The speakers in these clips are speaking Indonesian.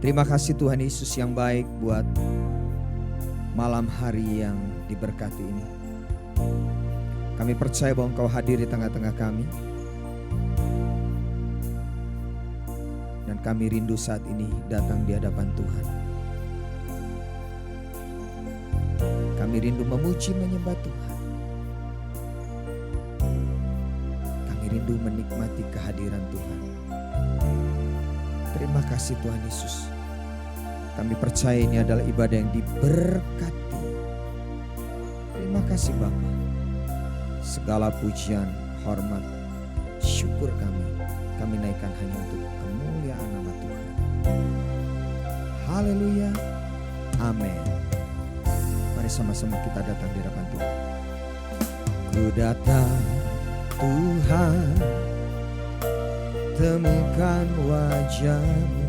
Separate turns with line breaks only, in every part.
Terima kasih Tuhan Yesus yang baik buat malam hari yang diberkati ini. Kami percaya bahwa Engkau hadir di tengah-tengah kami. Dan kami rindu saat ini datang di hadapan Tuhan. Kami rindu memuji menyembah Tuhan. Kami rindu menikmati kehadiran Tuhan. Terima kasih Tuhan Yesus. Kami percaya ini adalah ibadah yang diberkati. Terima kasih Bapa. Segala pujian, hormat, syukur kami naikkan hanya untuk kemuliaan nama Tuhan. Haleluya. Amin. Mari sama-sama kita datang di hadapan Tuhan. Ku datang Tuhan, temukan wajah-Mu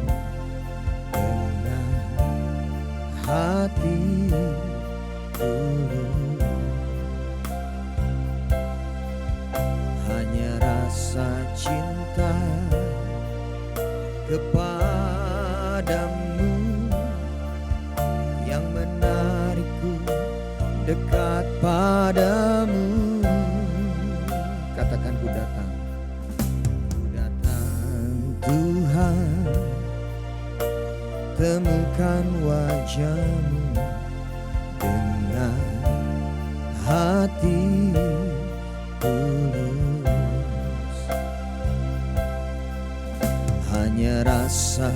dengan hati tulus. Hanya rasa cinta kepadamu yang menarikku dekat padamu. Katakan ku datang. Tuhan, temukan wajah-Mu dengan hati tulus. Hanya rasa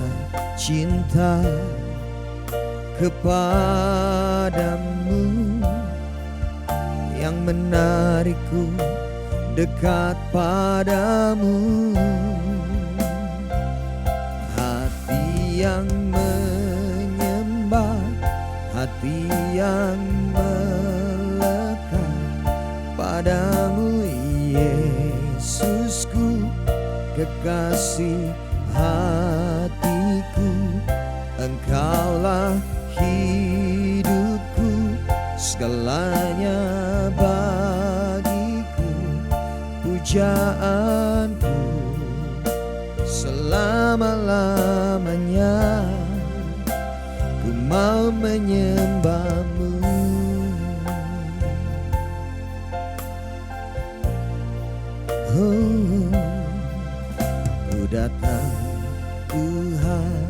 cinta kepadamu yang menarikku dekat padamu. Yang menyembah, hati yang melekat padamu, Yesusku, kekasih hatiku. Engkaulah hidupku, segalanya bagiku, pujaanku selama-lamanya. Ku mau menyembah-Mu. Oh, ku datang Tuhan,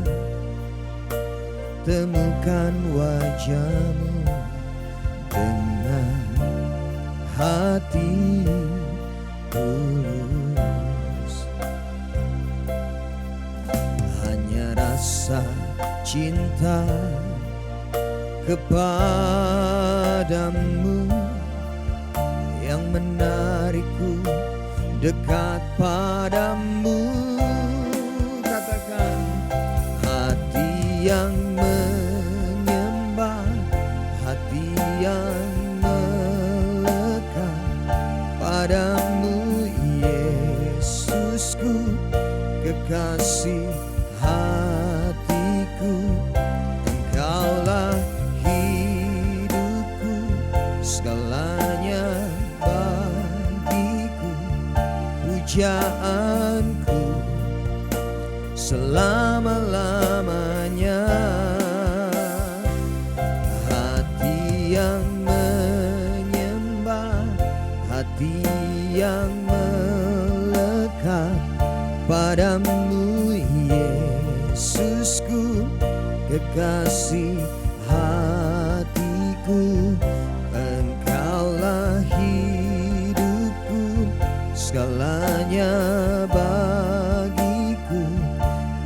temukan wajah-Mu dengan hati tulus. Hanya rasa cinta kepadamu yang menarikku dekat padamu. Katakan, hati yang menyembah, hati yang melekat padamu, Yesusku, kekasih hatiku. Engkaulah hidupku, segalanya bagiku, pujaanku selama-lamanya. Hati yang menyembah, hati yang melekat padamu, Yesusku, kekasih hatiku. Engkaulah hidupku, segalanya bagiku,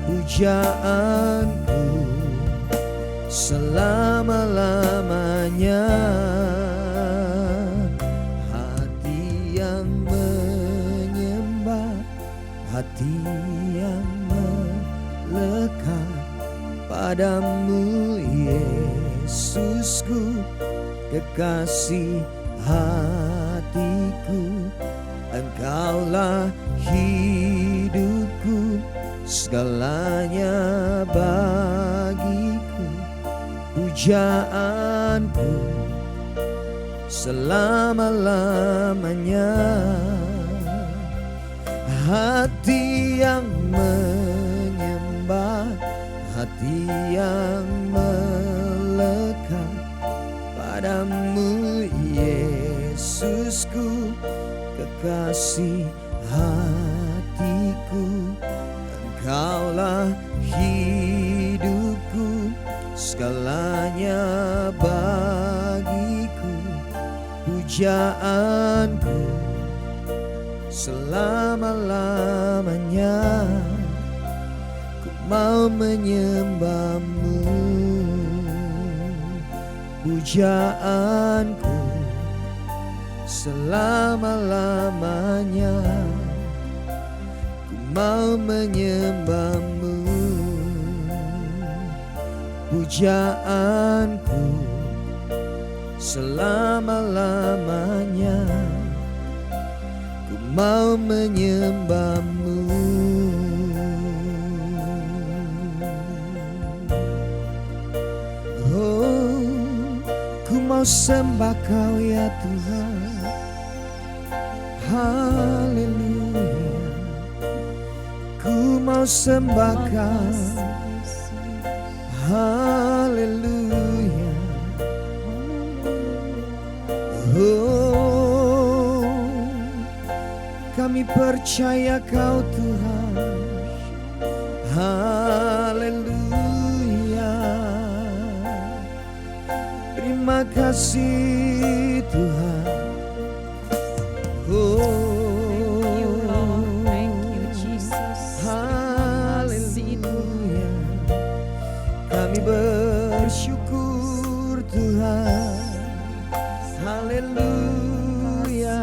pujaanku selama-lamanya. Hati yang menyembah, hati yang melekat padamu, Yesusku, kekasih hatiku. Engkaulah hidupku, segalanya bagiku, pujaanku selama-lamanya. Hati yang menyembah, hati yang melekat padamu Yesusku, kekasih hatiku. Engkaulah hidupku, segalanya bagiku, pujaanku selama-lamanya. Ku mau menyembahmu, pujaanku selama-lamanya. Ku mau menyembahmu, pujaanku selama-lamanya. Ku mau menyembahmu. Oh, ku mau sembah Kau ya Tuhan. Haleluya. Ku mau sembah Kau. Haleluya. Oh, kami percaya Kau Tuhan. Haleluya. Terima kasih Tuhan. Oh,
thank you Lord, thank you Jesus.
haleluya. Kami bersyukur Tuhan. Haleluya.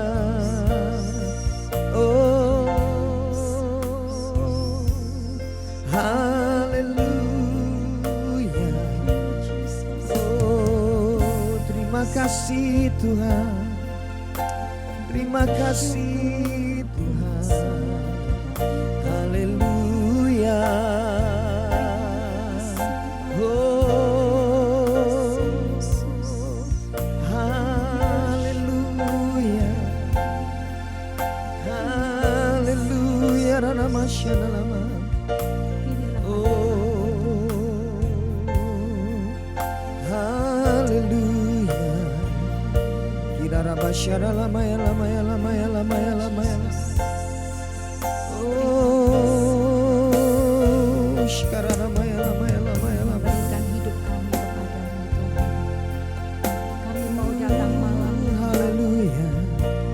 Oh, haleluya. Oh, terima kasih Tuhan. Terima kasih Tuhan. Haleluya. Oh, haleluya. Haleluya. Rana masyana lama. Oh, haleluya. Kira rabasyara lama ya lama ya lama ya lama ya lama ya. Oh, shikara lama ya lama ya lama ya lama.
Berikan hidup kami kepadamu Tuhan. Kami mau datang malam
Haleluya.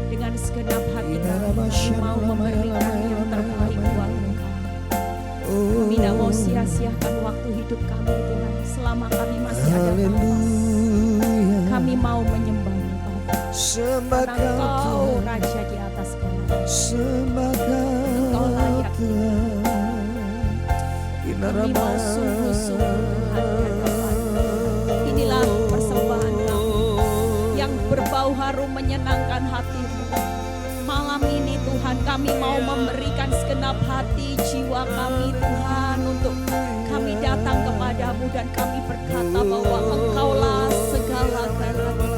dengan segenap hati
Kira
kami
rabasyara
mau
lama ya
memberikan
lama ya
yang
lama ya
terbaik
lama ya.
buat Engkau.
Oh,
Kami tidak mau sia-siakan waktu hidup kami Tuhan. Selama kami masih ada nafas,
haleluya.
kami mau menyembah-Mu Bapa.
Sembah
Karena
Kau
Engkau
Tuhan.
Raja di atas segala.
Sembah
Engkau
Kau
layak.
Tuhan.
Kami mau sungguh-sungguh hadir kepada-Mu. Inilah persembahan kami yang berbau harum menyenangkan hati-Mu. Malam ini Tuhan, kami mau memberikan segenap hati jiwa kami Tuhan, untuk kami datang kepadamu dan kami berkata bahwa Engkaulah segala-galanya.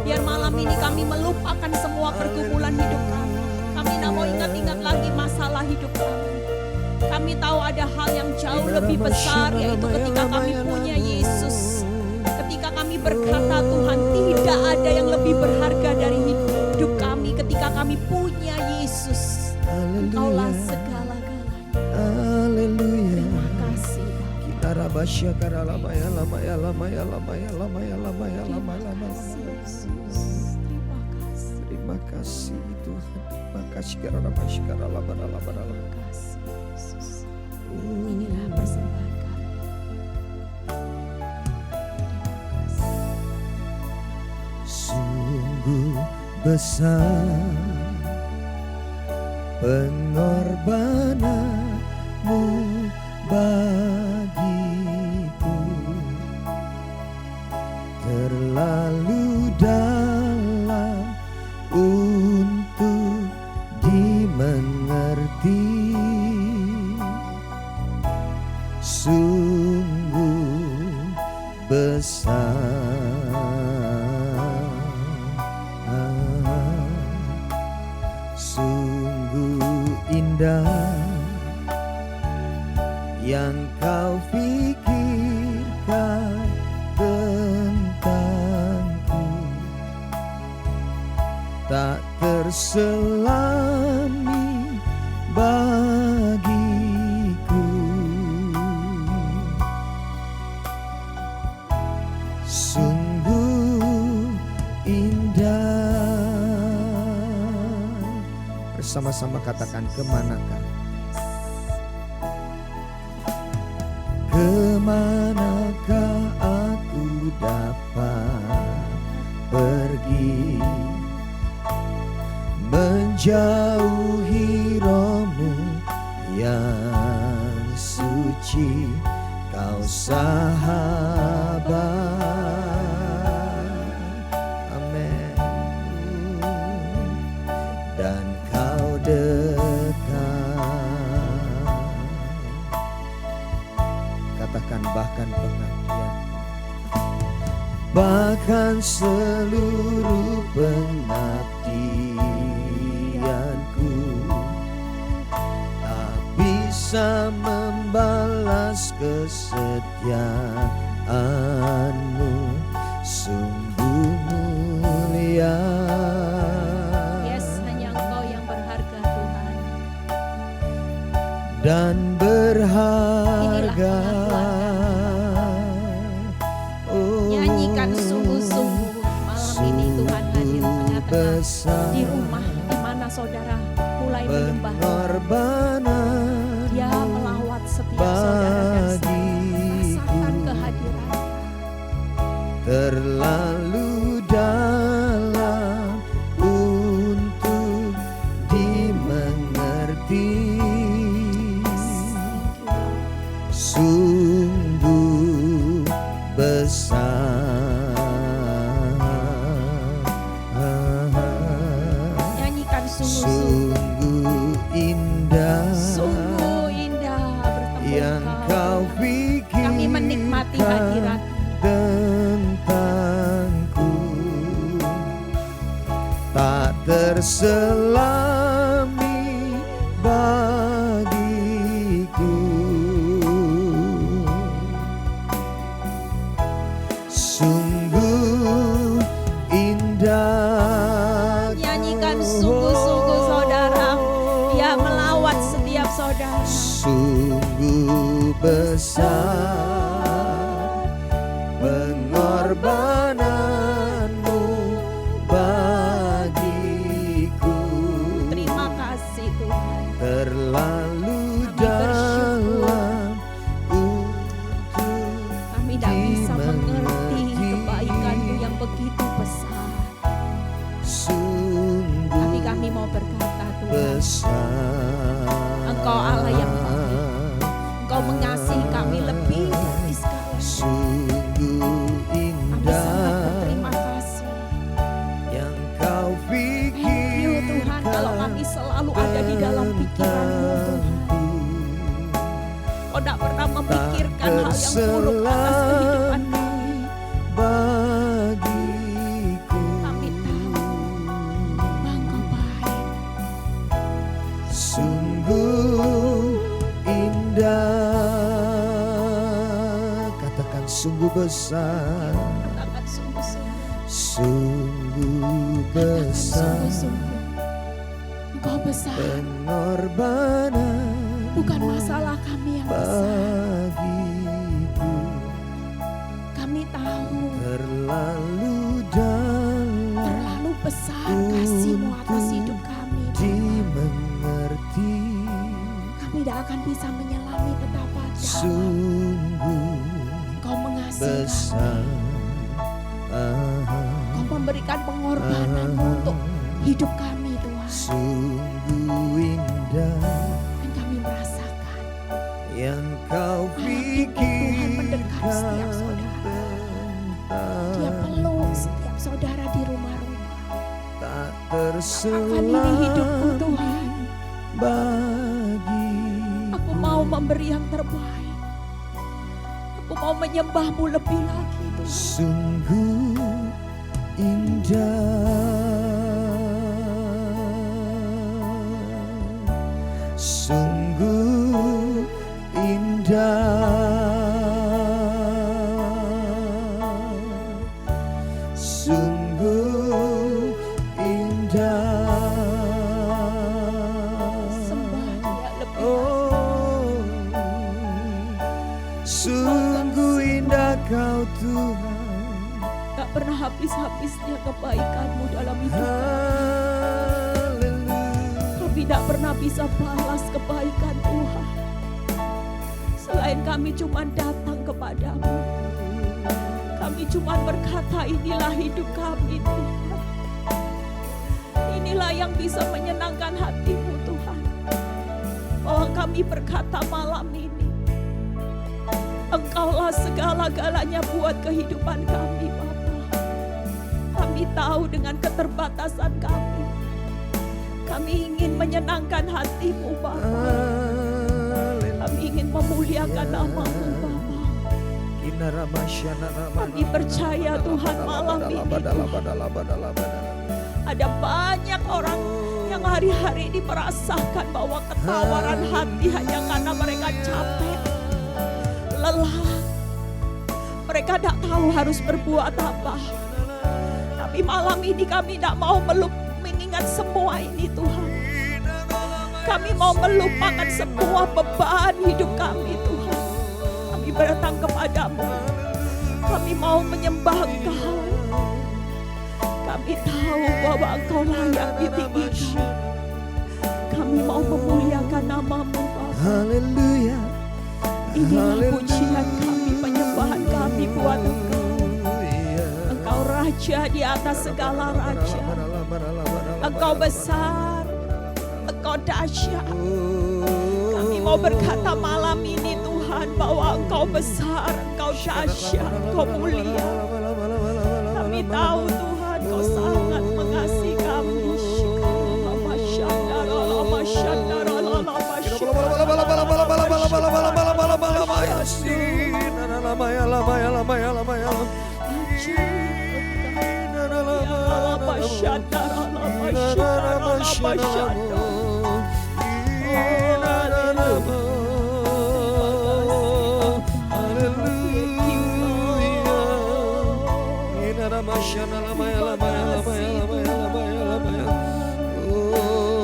Biar malam ini kami melupakan semua pergumulan hidup kami. Kami tidak mau ingat-ingat lagi masalah hidup kami. Kami tahu ada hal yang jauh lebih besar, yaitu ketika kami punya Yesus. Ketika kami berkata Tuhan, tidak ada yang lebih berharga dari hidup kami. Ketika kami punya Yesus, Engkaulah segala-galanya.
Haleluya.
Terima kasih Bapa.
Kita rabasya kara lama ya lama ya lama ya lama ya lama ya lama ya lama lama.
Terima kasih.
Terima kasih Tuhan. Terima kasih kara rabasya kara lama lama lama.
Terima kasih Yesus. Inilah persembahan kami. Terima kasih.
Sungguh besar pengorbananmu bagiku, terlalu dalam untuk dimengerti. Sungguh besar, sungguh indah yang Kau terselami bagiku. Sungguh indah. Bersama-sama katakan, kemanakah? Kemanakah aku dapat pergi, menjauhi rohmu yang suci, kau sahabat. Amin. Dan kau dekat. Katakan bahkan pengabdian, bahkan seluruh pengabdianku tak bisa membalas kesetiaanmu, sungguh mulia.
Yes, hanya Engkau yang berharga Tuhan.
Dan berharga.
Nyanyikan sungguh-sungguh malam ini Tuhan hadir tengah-tengah di rumah di mana saudara mulai menyembah Tuhan. Dia melawat setiap saudara dan rasakan kehadiran.
Terlalu dalam untuk dimengerti, sungguh besar.
Nyanyikan
Sungguh indah,
sungguh indah bertemu
yang kau pikirkan
kami menikmati hadirat
tentangku, tak terselami bagiku. Sungguh indah.
Nyanyikan sungguh-sungguh saudara. Dia melawat setiap saudara.
Sungguh besar pengorbananmu bagiku.
Terima kasih Tuhan.
Terlalu dalam untuk
kami tidak bisa mengerti kebaikan-Mu yang begitu besar.
sungguh
Tapi kami mau berkata Tuhan,
besar.
Engkau Allah yang baik. Engkau mengasihi kami lebih dari segala.
Sungguh
Kami
indah
sangat berterima kasih.
yang kau
Thank you Tuhan, kalau kami selalu ada di dalam pikiran-Mu Tuhan. Kau tidak pernah memikirkan hal yang buruk atas kehidupan kami.
bagiku.
Kami tahu bahwa Engkau baik.
Sungguh indah. Katakan sungguh besar.
Katakan sungguh-sungguh.
Sungguh
Katakan
besar
sungguh-sungguh. Engkau besar.
pengorbanan
Bukan masalah kami yang besar.
bagiku.
Kami tahu
Terlalu dalam
terlalu besar kasih-Mu atas hidup kami.
dimengerti.
Kami tidak akan bisa menyelami betapa dalam
Sungguh
Engkau mengasihi kami.
besar.
Engkau memberikan pengorbanan-Mu untuk hidup kami Tuhan.
Sungguh indah
Dan kami merasakan
yang kau
malam ini Tuhan mendekat
pikirkan
setiap saudara. Dia
tentang
peluk setiap saudara di rumah-rumah.
tak
Akan ini hidupku
terselami
Tuhan.
bagi.
Aku mau memberi yang terbaik. Aku mau menyembah-Mu lebih lagi Tuhan.
Sungguh indah, sungguh indah, sungguh indah. Sungguh indah Kau Tuhan.
Tak pernah habis-habisnya kebaikan-Mu dalam hidup kami.
Haleluya.
Kami tak pernah bisa balas kebaikan Tuhan. Selain kami cuma datang kepada-Mu. Kami cuma berkata, inilah hidup kami Tuhan. Inilah yang bisa menyenangkan hati-Mu Tuhan. Bahwa kami berkata malam ini, Engkaulah segala-galanya buat kehidupan kami Bapa. Kami tahu dengan keterbatasan kami. Kami ingin menyenangkan hati-Mu Bapa. Kami ingin memuliakan nama-Mu Bapa. Kami percaya Tuhan malam ini Tuhan, ada banyak orang yang hari-hari ini merasakan bahwa ketawaran hati hanya karena mereka capek, lelah. Mereka tidak tahu harus berbuat apa. Tapi malam ini kami tidak mau mengingat semua ini Tuhan. Kami mau melupakan semua beban hidup kami Tuhan. Kami datang kepadamu. Kami mau menyembah Engkau. Kami tahu bahwa Engkau layak ditinggikan. Kami mau memuliakan nama-Mu Bapa.
Haleluya.
Inilah pujian kami, penyembahan kami buat Engkau. Engkau Raja di atas segala raja. Engkau besar, Engkau dahsyat. Kami mau berkata malam ini Tuhan bahwa Engkau besar, Engkau dahsyat, Engkau mulia. Kami tahu Tuhan Engkau sangat mengasihi kami.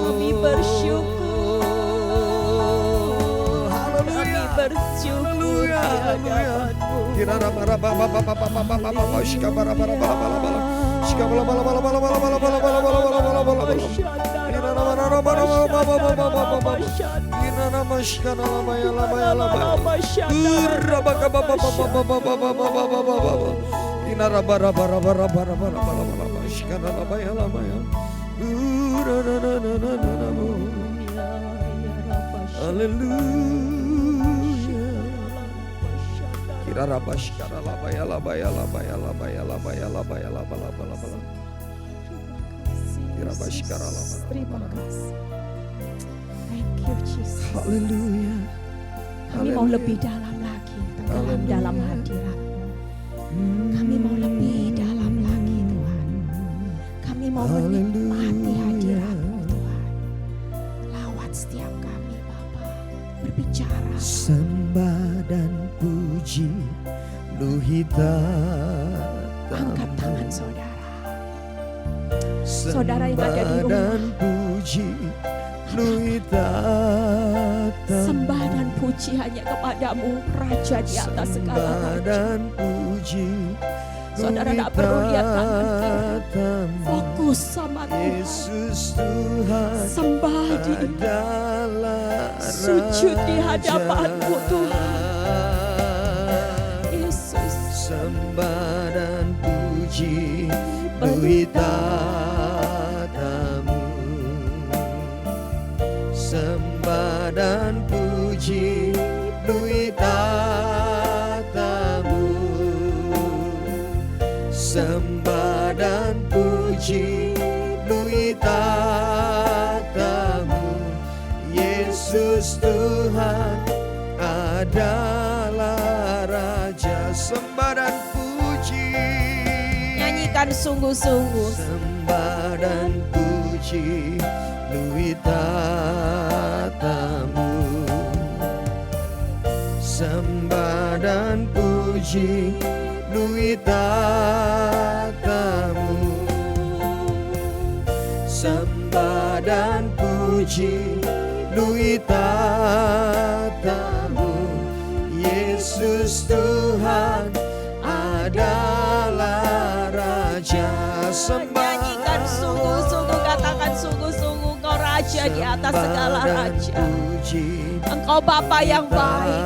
Kami bersyukur. Kami bersyukur di hadapan-Mu. Terima kasih. Thank you Jesus.
Haleluya.
Kami mau lebih dalam lagi tenggelam dalam hadirat-Mu. Kami mau lebih dalam lagi Tuhan. Kami mau menikmati hadirat-Mu Tuhan. Lawat setiap kami Bapa. Berbicara.
Sembah dan puji luhita.
Angkat tangan saudara. Saudara yang ada di rumah.
Dan puji luhita.
Sembah dan puji hanya kepadamu, Raja di atas segala raja.
Dan puji.
Saudara tidak perlu lihat kanan kiri. Fokus sama Tuhan.
Yesus Tuhan.
Sembah Dia. Sujud di hadapan-Mu Tuhan. Yesus.
Sembah dan puji berita-Mu. Sembah dan puji berita-Mu. Sembah dan puji berita-Mu. Yesus Tuhan adalah Raja. Sembah dan puji.
Nyanyikan sungguh-sungguh.
Sembah dan puji berita-Mu. Sembah dan puji berita-Mu. Sembah dan puji berita-Mu. Yesus Yesus Tuhan adalah Raja.
Nyanyikan sungguh-sungguh, katakan sungguh-sungguh Engkau Raja di atas segala raja. Engkau Bapa yang baik,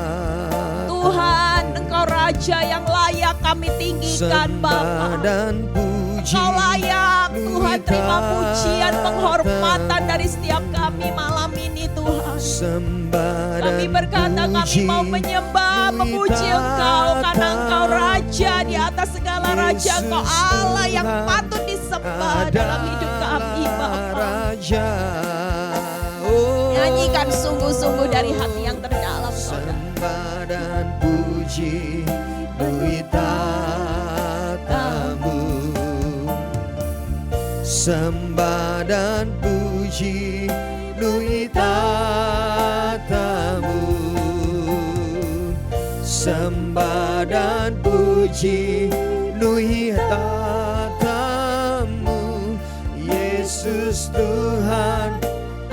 Tuhan Engkau Raja yang layak kami tinggikan Bapa. Engkau layak Tuhan, terima pujian penghormatan dari setiap kami malam ini Tuhan. Kami berkata kami mau menyembah, memuji Engkau karena Engkau Raja di atas segala raja. Engkau Allah yang patut disembah dalam hidup kami Bapa. Nyanyikan sungguh-sungguh dari hati yang terdalam Saudara.
Sembah dan puji beri tatamu. Sembah dan puji beri tatamu. Sembah dan puji beri tatamu. Yesus Tuhan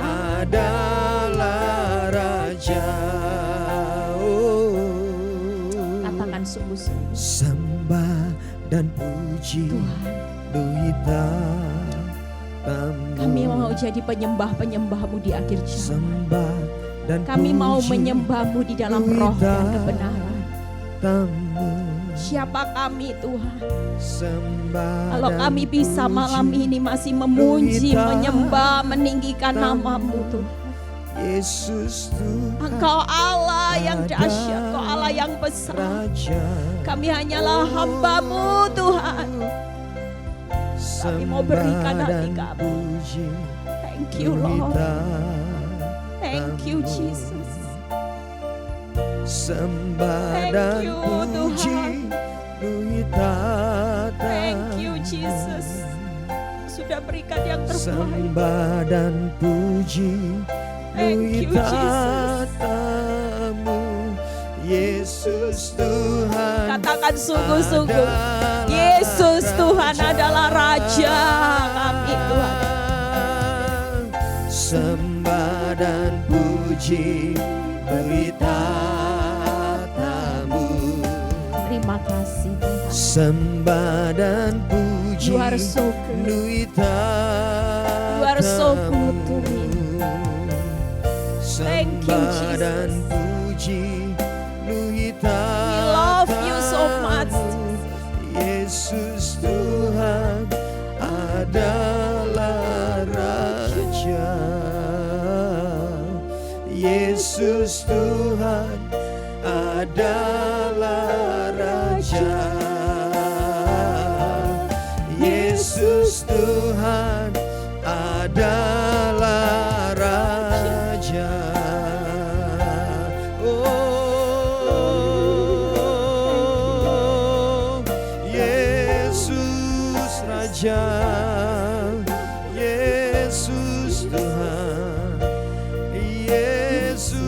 adalah Raja.
Katakan sungguh-sungguh.
Sembah dan puji beri tatamu.
Kami mau jadi penyembah-penyembah-Mu di akhir zaman.
Sembah dan
Kami mau
puji
menyembah-Mu di dalam roh dan kebenaran.
tamu.
Siapa kami Tuhan?
Sembah
Kalau
dan
kami bisa
puji
malam ini masih memuji,
Tuhan.
menyembah, meninggikan nama-Mu Tuhan.
Yesus Tuhan
Engkau Allah yang dahsyat, Engkau Allah yang besar.
Raja.
Kami hanyalah hamba-Mu Tuhan. Kami mau berikan hati kami. Thank you Lord. Thank you Jesus.
Sembah
Thank
dan
you,
puji beri tatamu.
Thank you Jesus. Sudah berikan yang terbaik.
Sembah dan puji
Thank
beri
you, Jesus.
tatamu. Yesus Tuhan
Katakan sungguh-sungguh.
adalah
Yesus Tuhan
Raja.
adalah Raja kami Tuhan.
Sembah dan puji beri tatamu.
Terima kasih Tuhan.
Sembah dan puji
You are so good.
beri
You are so good to me. Thank you,
Sembah
Jesus.
dan puji beri
We love you so much.
Yesus Tuhan adalah Raja. Yesus Tuhan adalah Raja. Yesus Tuhan adalah Raja. Oh, Yesus Raja. Yesus Tuhan. Yesus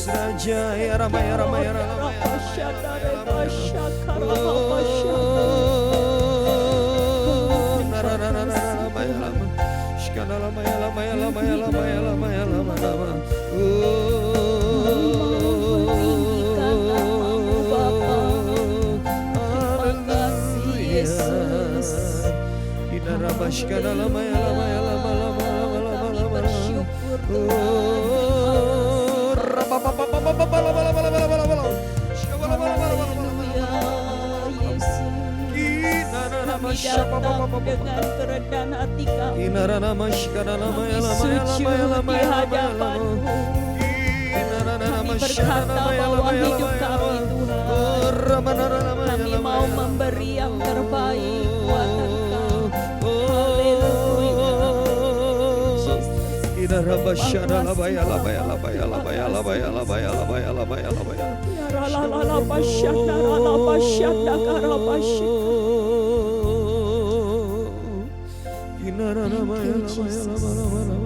Raja. Ya Rama, ya Rama, ya Rama, ya Rama.
Kami datang dengan kerendahan hati kami. Sujud di hadapan-Mu. Kami berkata bahwa hidup kami Tuhan, kami mau memberi yang terbaik buat Engkau. Haleluya.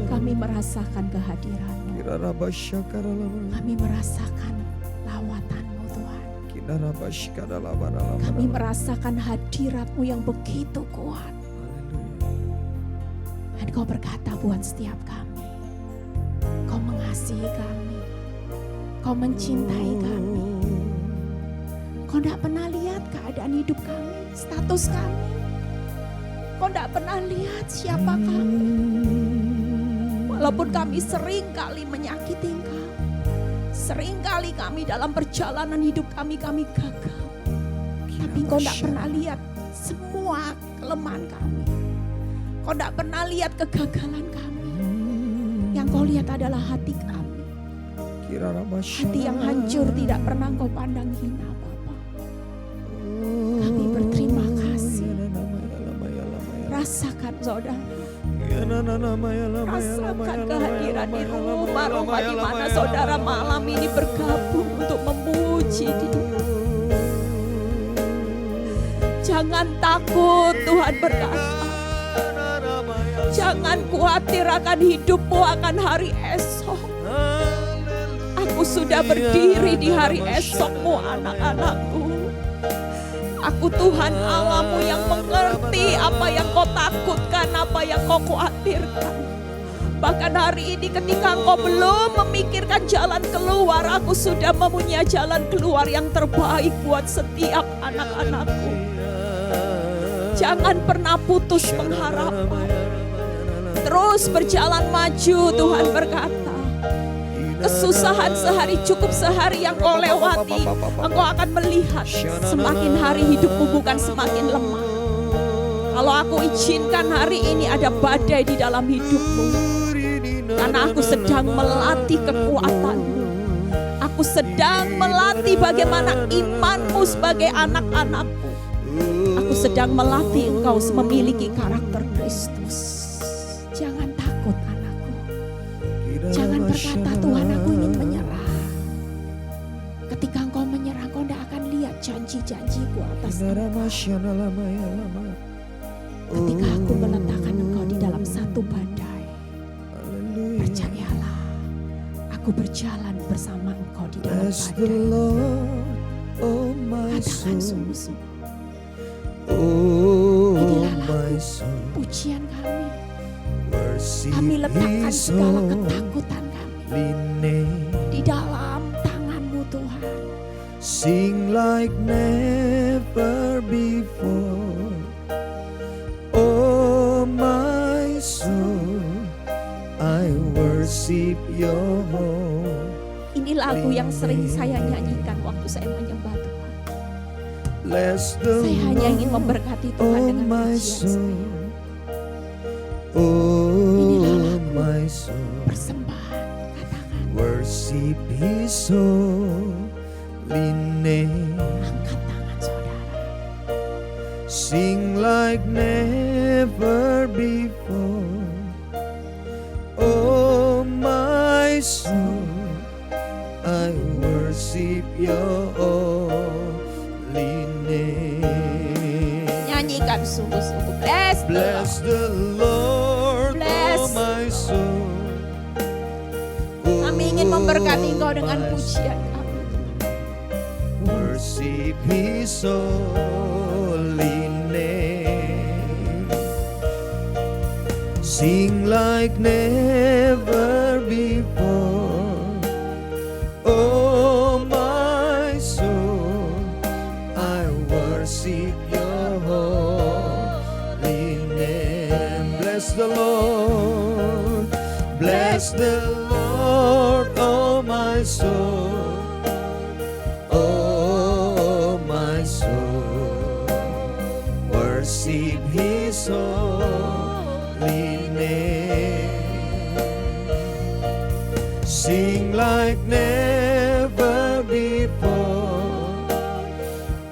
Kami merasakan kehadiran-Mu. Kami merasakan lawatan-Mu Tuhan. Kami merasakan hadirat-Mu yang begitu kuat. Dan Kau berkata buat setiap kami, Kau mengasihi kami, Kau mencintai kami. Kau tidak pernah lihat keadaan hidup kami, status kami. Kau tidak pernah lihat siapa kami. Walaupun kami sering kali menyakiti Engkau. Sering kali kami dalam perjalanan hidup kami gagal. Tapi Kau tidak pernah lihat semua kelemahan kami. Kau tidak pernah lihat kegagalan kami. Yang Kau lihat adalah hati kami. Hati yang hancur tidak pernah Kau pandang hina, Bapa. Kami berterima kasih. Rasakan saudara. Rasakan kehadiran di rumah-rumah di mana saudara malam ini bergabung untuk memuji Dia. Jangan takut, Tuhan berkata. Jangan khawatir akan hidupmu akan hari esok. Aku sudah berdiri di hari esokmu, anak-anakku. Aku Tuhan Allahmu yang mengerti apa yang kau takutkan, apa yang kau khawatirkan. Bahkan hari ini ketika engkau belum memikirkan jalan keluar, aku sudah mempunyai jalan keluar yang terbaik buat setiap anak-anakku. Jangan pernah putus pengharapan. Terus berjalan maju, Tuhan berkata. Kesusahan sehari cukup sehari yang kau lewati, engkau akan melihat semakin hari hidupmu bukan semakin lemah. Kalau aku izinkan hari ini ada badai di dalam hidupmu, karena aku sedang melatih kekuatanmu. Aku sedang melatih bagaimana imanmu sebagai anak-anakku. Aku sedang melatih engkau memiliki karakter Kristus. Jangan takut, anakku. Jangan berkata, Tuhan aku ingin menyerah. Ketika engkau menyerah, engkau tidak akan lihat janji-janjiku atas engkau. Ketika aku meletakkan engkau di dalam satu badai, percayalah, aku berjalan bersama engkau di dalam badai. Katakan sungguh-sungguh. Inilah lagu pujian kami. Kami letakkan segala ketakutan kami di dalam tangan-Mu, Tuhan.
Sing like never before. Oh my soul, I worship your home.
Ini lagu yang sering saya nyanyikan waktu saya menyembah Tuhan.
Saya
hanya ingin memberkati Tuhan dengan pujian saya.
Oh my soul,
persembahan, katakan.
Worship His holy name.
Angkat tangan saudara.
Sing like never before. Oh my soul, I worship your holy name.
Nyanyikan sungguh-sungguh.
Bless the Lord,
bless.
Oh my soul.
Kami ingin memberkati Engkau dengan pujian kami.
Worship His holy name. Sing like never before. Oh my soul, I worship your holy name. Bless the Lord, bless the Lord, oh my soul. Oh my soul, worship His holy name. Sing like never before.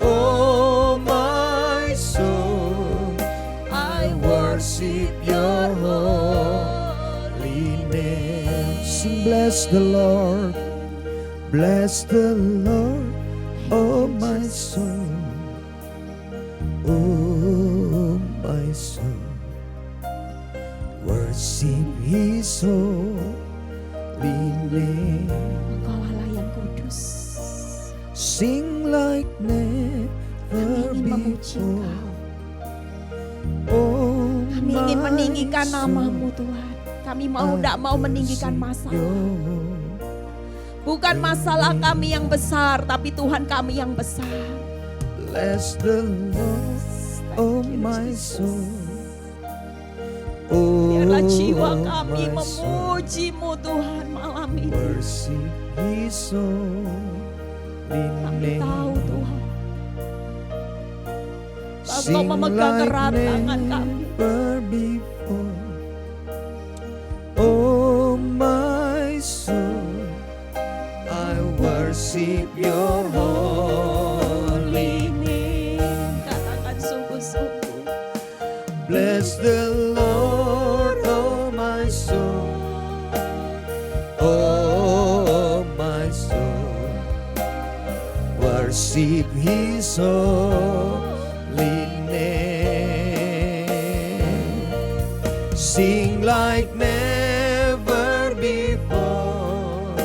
Oh my soul, I worship your holy name. Sing, bless the Lord, bless the Lord, oh my soul. Oh my soul, worship His holy name.
Engkau Allah yang kudus.
Sing like never
Kami ingin memuji
before.
Engkau.
Oh
Kami ingin
my
meninggikan
soul,
nama-Mu, Tuhan. Kami tidak mau meninggikan masalah. Bukan masalah kami yang besar, tapi Tuhan kami yang besar.
Bless the Lord, oh
Thank you,
my
Jesus.
soul. Oh,
Biarlah jiwa kami
my soul.
memuji-Mu Tuhan malam ini.
Worship His holy
Kami tahu
name.
Tuhan, Engkau
Sing
memegang
like
erat tangan kami.
never before. Oh my soul, I worship Your holy name.
Katakan sungguh-sungguh.
Bless the Lord, oh my soul. Oh my soul, worship His holy name. Sing like never before.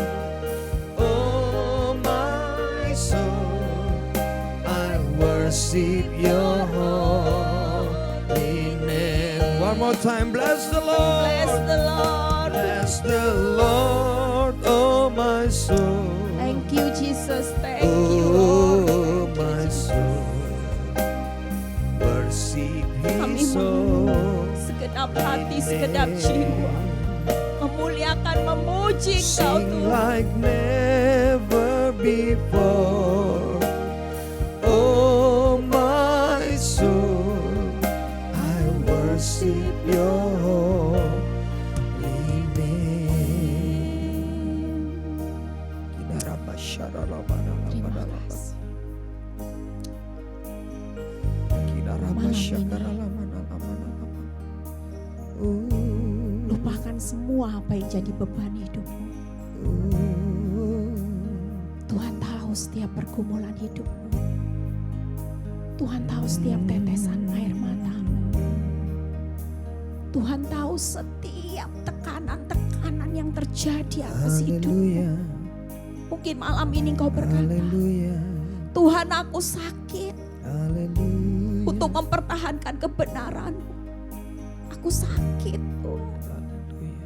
Oh my soul, I worship Your holy name. One more time, bless the Lord.
Bless the Lord.
Bless the Lord, oh my soul.
Thank you Jesus, thank you Lord.
Oh my soul, worship
Kami
His
mau
holy
segenap hati, segenap jiwa memuliakan, memuji Engkau
Sing
Tuhan.
like never before. Oh my soul, I worship Your holy name. Kinaraba syaralabana
Terima
labadalaba.
kasih.
Kinaraba
Malam ini.
syakaralamana lamanalaba.
Lupakan semua apa yang jadi beban hidupmu. Tuhan tahu setiap pergumulan hidupmu. Tuhan tahu setiap tetesan air matamu. Tuhan tahu setiap tekanan-tekanan yang terjadi atas hidupmu.
Haleluya,
Mungkin malam ini kau berkata,
haleluya,
Tuhan aku sakit
haleluya.
untuk mempertahankan kebenaranmu. Aku sakit Tuhan.
Haleluya.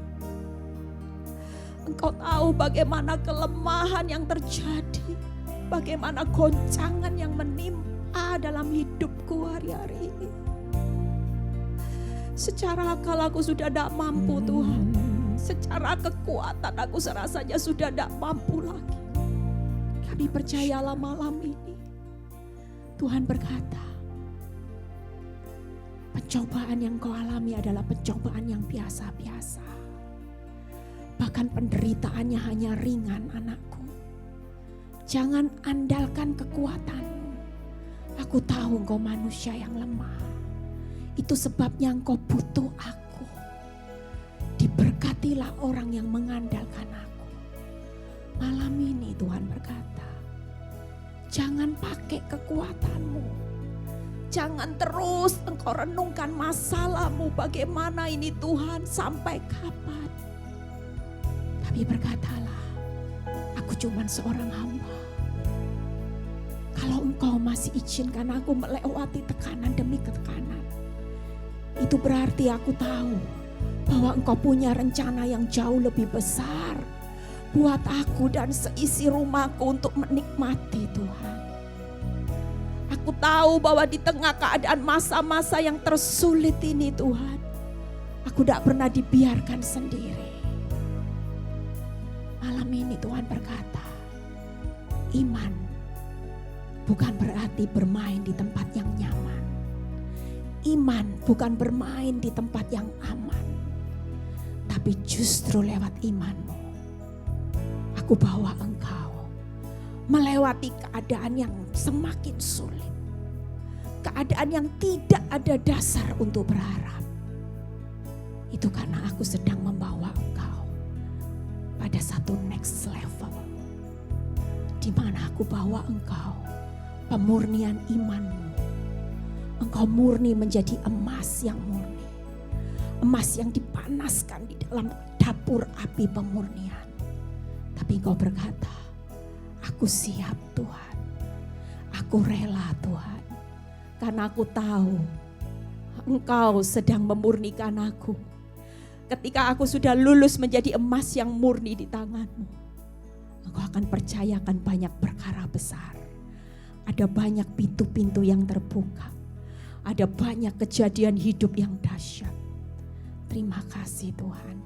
Engkau tahu bagaimana kelemahan yang terjadi. Bagaimana goncangan yang menimpa dalam hidupku hari-hari ini. Secara akal aku sudah tidak mampu Tuhan. Secara kekuatan aku serasanya sudah tidak mampu lagi. Kami percayalah malam ini. Tuhan berkata, pencobaan yang kau alami adalah pencobaan yang biasa-biasa. Bahkan penderitaannya hanya ringan anakku. Jangan andalkan kekuatanmu. Aku tahu engkau manusia yang lemah. Itu sebabnya engkau butuh aku. Diberkatilah orang yang mengandalkan aku. Malam ini Tuhan berkata, jangan pakai kekuatanmu. Jangan terus engkau renungkan masalahmu. Bagaimana ini Tuhan, sampai kapan? Tapi berkatalah, aku cuma seorang hamba. Kalau engkau masih izinkan aku melewati tekanan demi tekanan, itu berarti aku tahu bahwa engkau punya rencana yang jauh lebih besar buat aku dan seisi rumahku untuk menikmati Tuhan. Aku tahu bahwa di tengah keadaan masa-masa yang tersulit ini Tuhan, aku tidak pernah dibiarkan sendiri. Malam ini Tuhan berkata, iman bukan berarti bermain di tempat yang nyaman. Iman bukan bermain di tempat yang aman. Tapi justru lewat imanmu, aku bawa engkau melewati keadaan yang semakin sulit. Keadaan yang tidak ada dasar untuk berharap. Itu karena aku sedang membawa engkau pada satu next level. Di mana aku bawa engkau pemurnian imanmu. Engkau murni menjadi emas yang murni. Emas yang dipanaskan di dalam dapur api pemurnian. Tapi engkau berkata, aku siap Tuhan. Aku rela Tuhan. Karena aku tahu engkau sedang memurnikan aku. Ketika aku sudah lulus menjadi emas yang murni di tanganmu, Engkau akan percayakan banyak perkara besar. Ada banyak pintu-pintu yang terbuka. Ada banyak kejadian hidup yang dahsyat. Terima kasih Tuhan.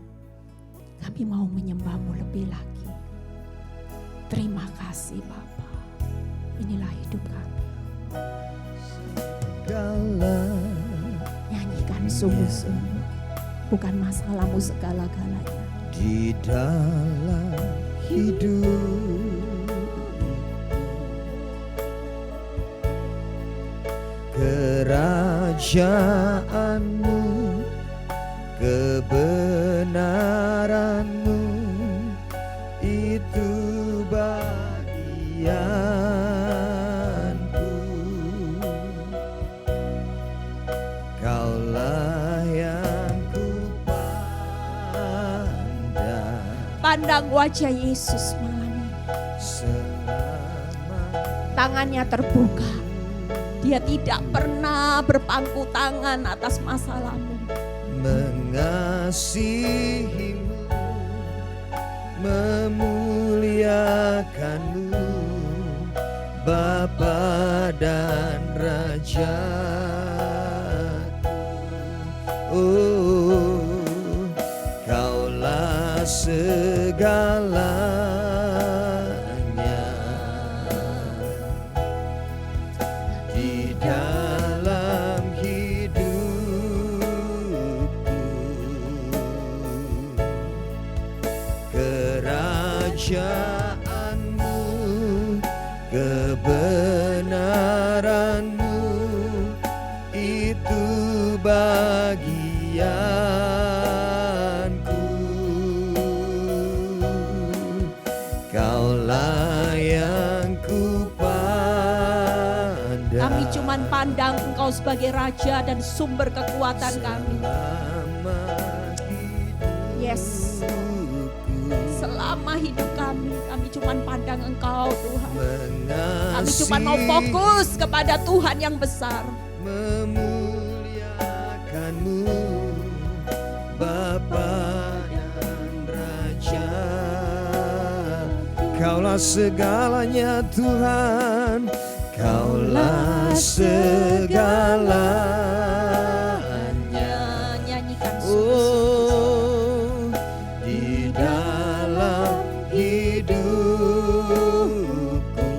Kami mau menyembah-Mu lebih lagi. Terima kasih Bapa. Inilah hidup kami. Nyanyikan sungguh-sungguh. Bukan masalahmu segala-galanya.
Di dalam hidup kerajaanmu, kebenaranmu itu bagianku. Kaulah yang
Pandang wajah Yesus malam ini. Tangannya terbuka. Dia tidak pernah berpangku tangan atas masalahmu.
Mengasihimu, memuliakanmu, Bapa dan Raja. Oh, Kaulah segalanya di dalam hidupku. Kerajaanmu, kebenaranmu itu bagianku. Kaulah yang kupandang.
Kami cuman pandang Engkau sebagai Raja dan sumber kekuatan kami. Yes. Selama hidup kami cuman pandang Engkau Tuhan. Kami cuman mau fokus kepada Tuhan yang besar.
Memuliakanmu, Bapa dan Raja. Kaulah segalanya Tuhan, Kaulah segalanya.
Nyanyikan
Oh, di dalam hidupku.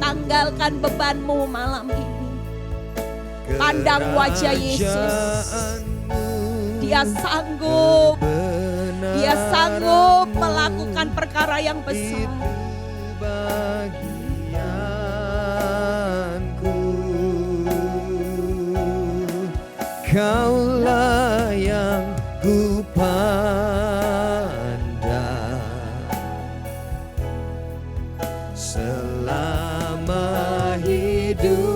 Tanggalkan bebanmu malam ini. Pandang wajah Yesus. Dia sanggup. Dia sanggup melakukan perkara yang besar.
Bagianku, Kaulah yang kupandang selama hidupku.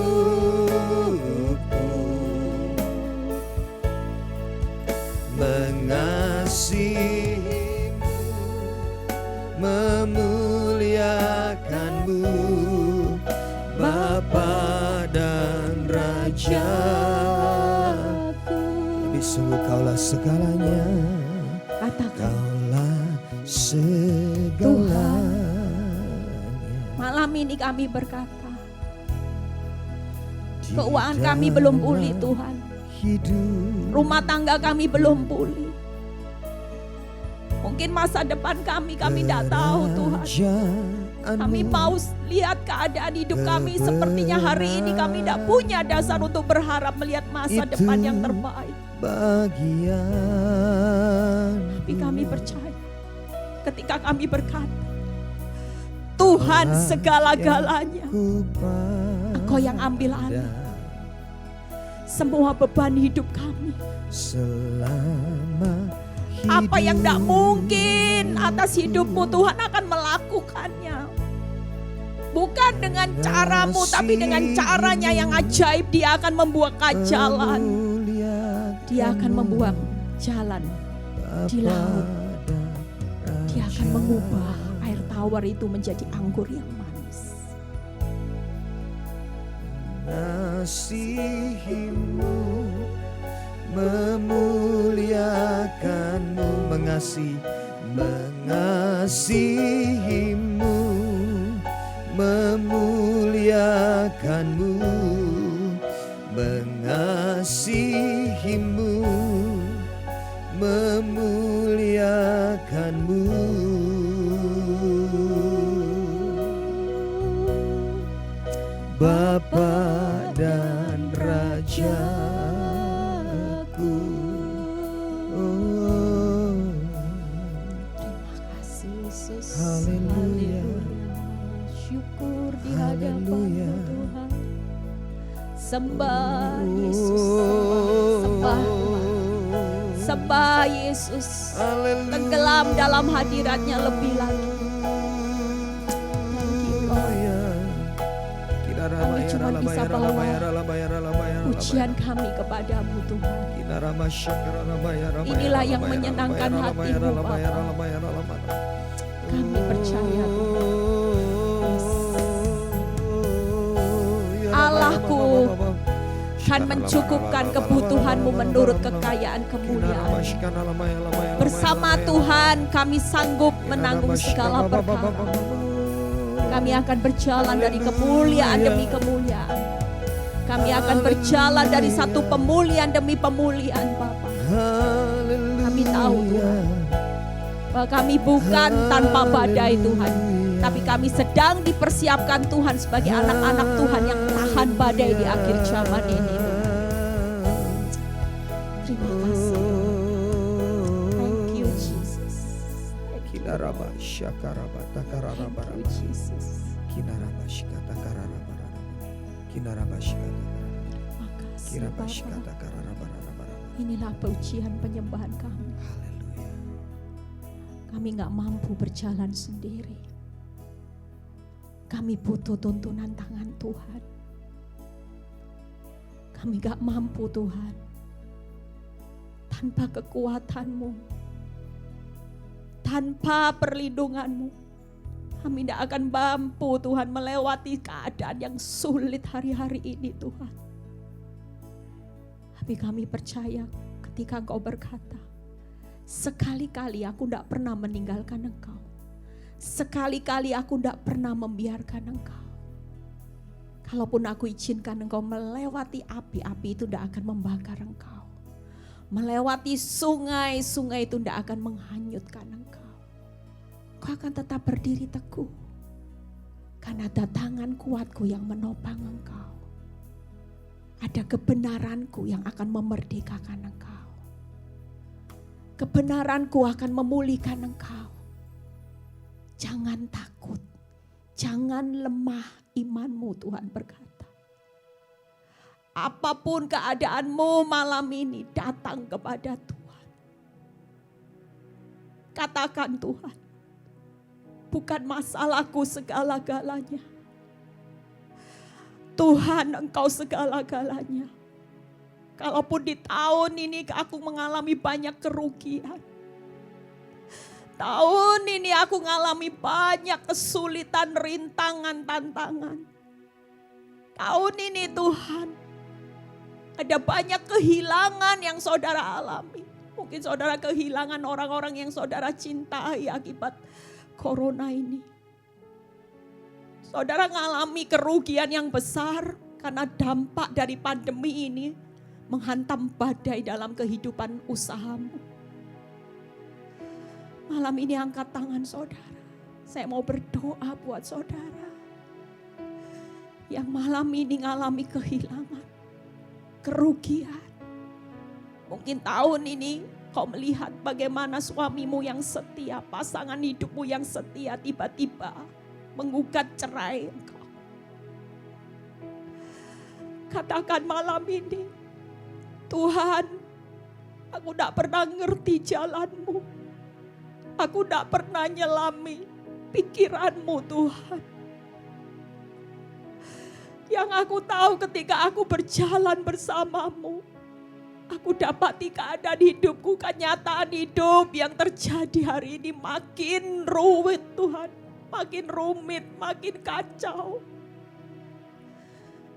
Mengasihimu, memuliakanmu, Bapa dan Raja. Lebih sungguh Kaulah segalanya.
Katakan,
Kaulah segalanya.
malam ini kami berkata, keuangan kami belum pulih Tuhan. Rumah tangga kami belum pulih. Mungkin masa depan kami tidak tahu Tuhan. Kami mau lihat keadaan hidup kami sepertinya hari ini kami tidak punya dasar untuk berharap melihat masa depan yang terbaik. Tapi kami percaya ketika kami berkata, Tuhan segala-galanya, Engkau yang ambil alih semua beban hidup kami.
Selama
apa yang tidak mungkin atas hidupmu, Tuhan akan melakukannya. Bukan dengan caramu, tapi dengan caranya yang ajaib. Dia akan membuka jalan. Dia akan membuat jalan di laut. Dia akan mengubah air tawar itu menjadi anggur yang manis.
Mengasihimu, memuliakanmu, mengasihimu, memuliakanmu, mengasihimu, memuliakanmu. Bapa dan Rajaku. Oh,
Terima kasih Yesus.
Haleluya.
Syukur di hadapan-Mu
Haleluya.
Tuhan. Sembah Yesus, sembah Tuhan. Sembah Yesus. Tenggelam dalam hadirat-Nya lebih lagi. Thank you Lord. Kami cuma bisa bawa pujian kami kepadamu Tuhan. Inilah yang menyenangkan hati-Mu Bapa. Kami percaya Tuhan. Allahku kan mencukupkan kebutuhan-Mu menurut kekayaan kemuliaan. Bersama Tuhan kami sanggup menanggung segala perkara. Kami akan berjalan dari kemuliaan demi kemuliaan. Kami akan berjalan dari satu pemulihan demi pemulihan Bapa. Kami tahu Tuhan bahwa kami bukan tanpa badai Tuhan, tapi kami sedang dipersiapkan Tuhan sebagai anak-anak Tuhan yang tahan badai di akhir zaman ini. Terima kasih. Thank you Jesus. Thank you Jesus. Terima kasih Bapa. Inilah pujian penyembahan kami. Kami gak mampu berjalan sendiri. Kami butuh tuntunan tangan Tuhan. Kami gak mampu Tuhan. Tanpa kekuatan-Mu, tanpa perlindungan-Mu, kami tidak akan mampu Tuhan melewati keadaan yang sulit hari-hari ini Tuhan. Tapi kami percaya ketika Engkau berkata, sekali-kali aku tidak pernah meninggalkan Engkau. Sekali-kali aku tidak pernah membiarkan Engkau. Kalaupun aku izinkan Engkau melewati api-api itu tidak akan membakar Engkau. Melewati sungai-sungai itu tidak akan menghanyutkan Engkau. Kau akan tetap berdiri teguh. Karena ada tangan kuatku yang menopang Engkau. Ada kebenaranku yang akan memerdekakan Engkau. Kebenaranku akan memulihkan Engkau. Jangan takut, jangan lemah imanmu, Tuhan berkata. Apapun keadaanmu malam ini, datang kepada Tuhan. Katakan Tuhan, bukan masalahku segala-galanya. Tuhan, Engkau segala-galanya. Kalaupun di tahun ini aku mengalami banyak kerugian. Tahun ini aku mengalami banyak kesulitan, rintangan, tantangan. Tahun ini Tuhan, ada banyak kehilangan yang saudara alami. Mungkin saudara kehilangan orang-orang yang saudara cintai akibat corona ini. Saudara mengalami kerugian yang besar karena dampak dari pandemi ini menghantam badai dalam kehidupan usahamu. Malam ini angkat tangan saudara. Saya mau berdoa buat saudara yang malam ini mengalami kehilangan, kerugian. Mungkin tahun ini kau melihat bagaimana suamimu yang setia, pasangan hidupmu yang setia tiba-tiba menggugat cerai engkau. Katakan malam ini, Tuhan, aku tidak pernah ngerti jalanmu. Aku tidak pernah nyelami pikiranmu Tuhan. Yang aku tahu ketika aku berjalan bersamamu, aku dapati keadaan hidupku, kenyataan hidup yang terjadi hari ini makin rumit Tuhan. Makin rumit, makin kacau.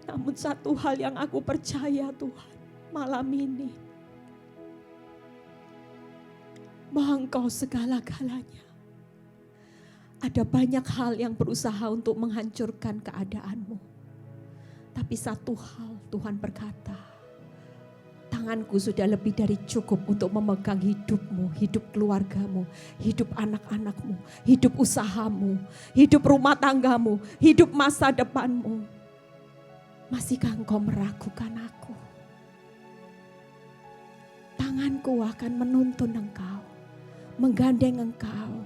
Namun satu hal yang aku percaya Tuhan malam ini, bahwa Engkau segala-galanya. Ada banyak hal yang berusaha untuk menghancurkan keadaanmu. Tapi satu hal Tuhan berkata, tanganku sudah lebih dari cukup untuk memegang hidupmu, hidup keluargamu, hidup anak-anakmu, hidup usahamu, hidup rumah tanggamu, hidup masa depanmu. Masihkah engkau meragukan aku? Tanganku akan menuntun engkau, menggandeng engkau,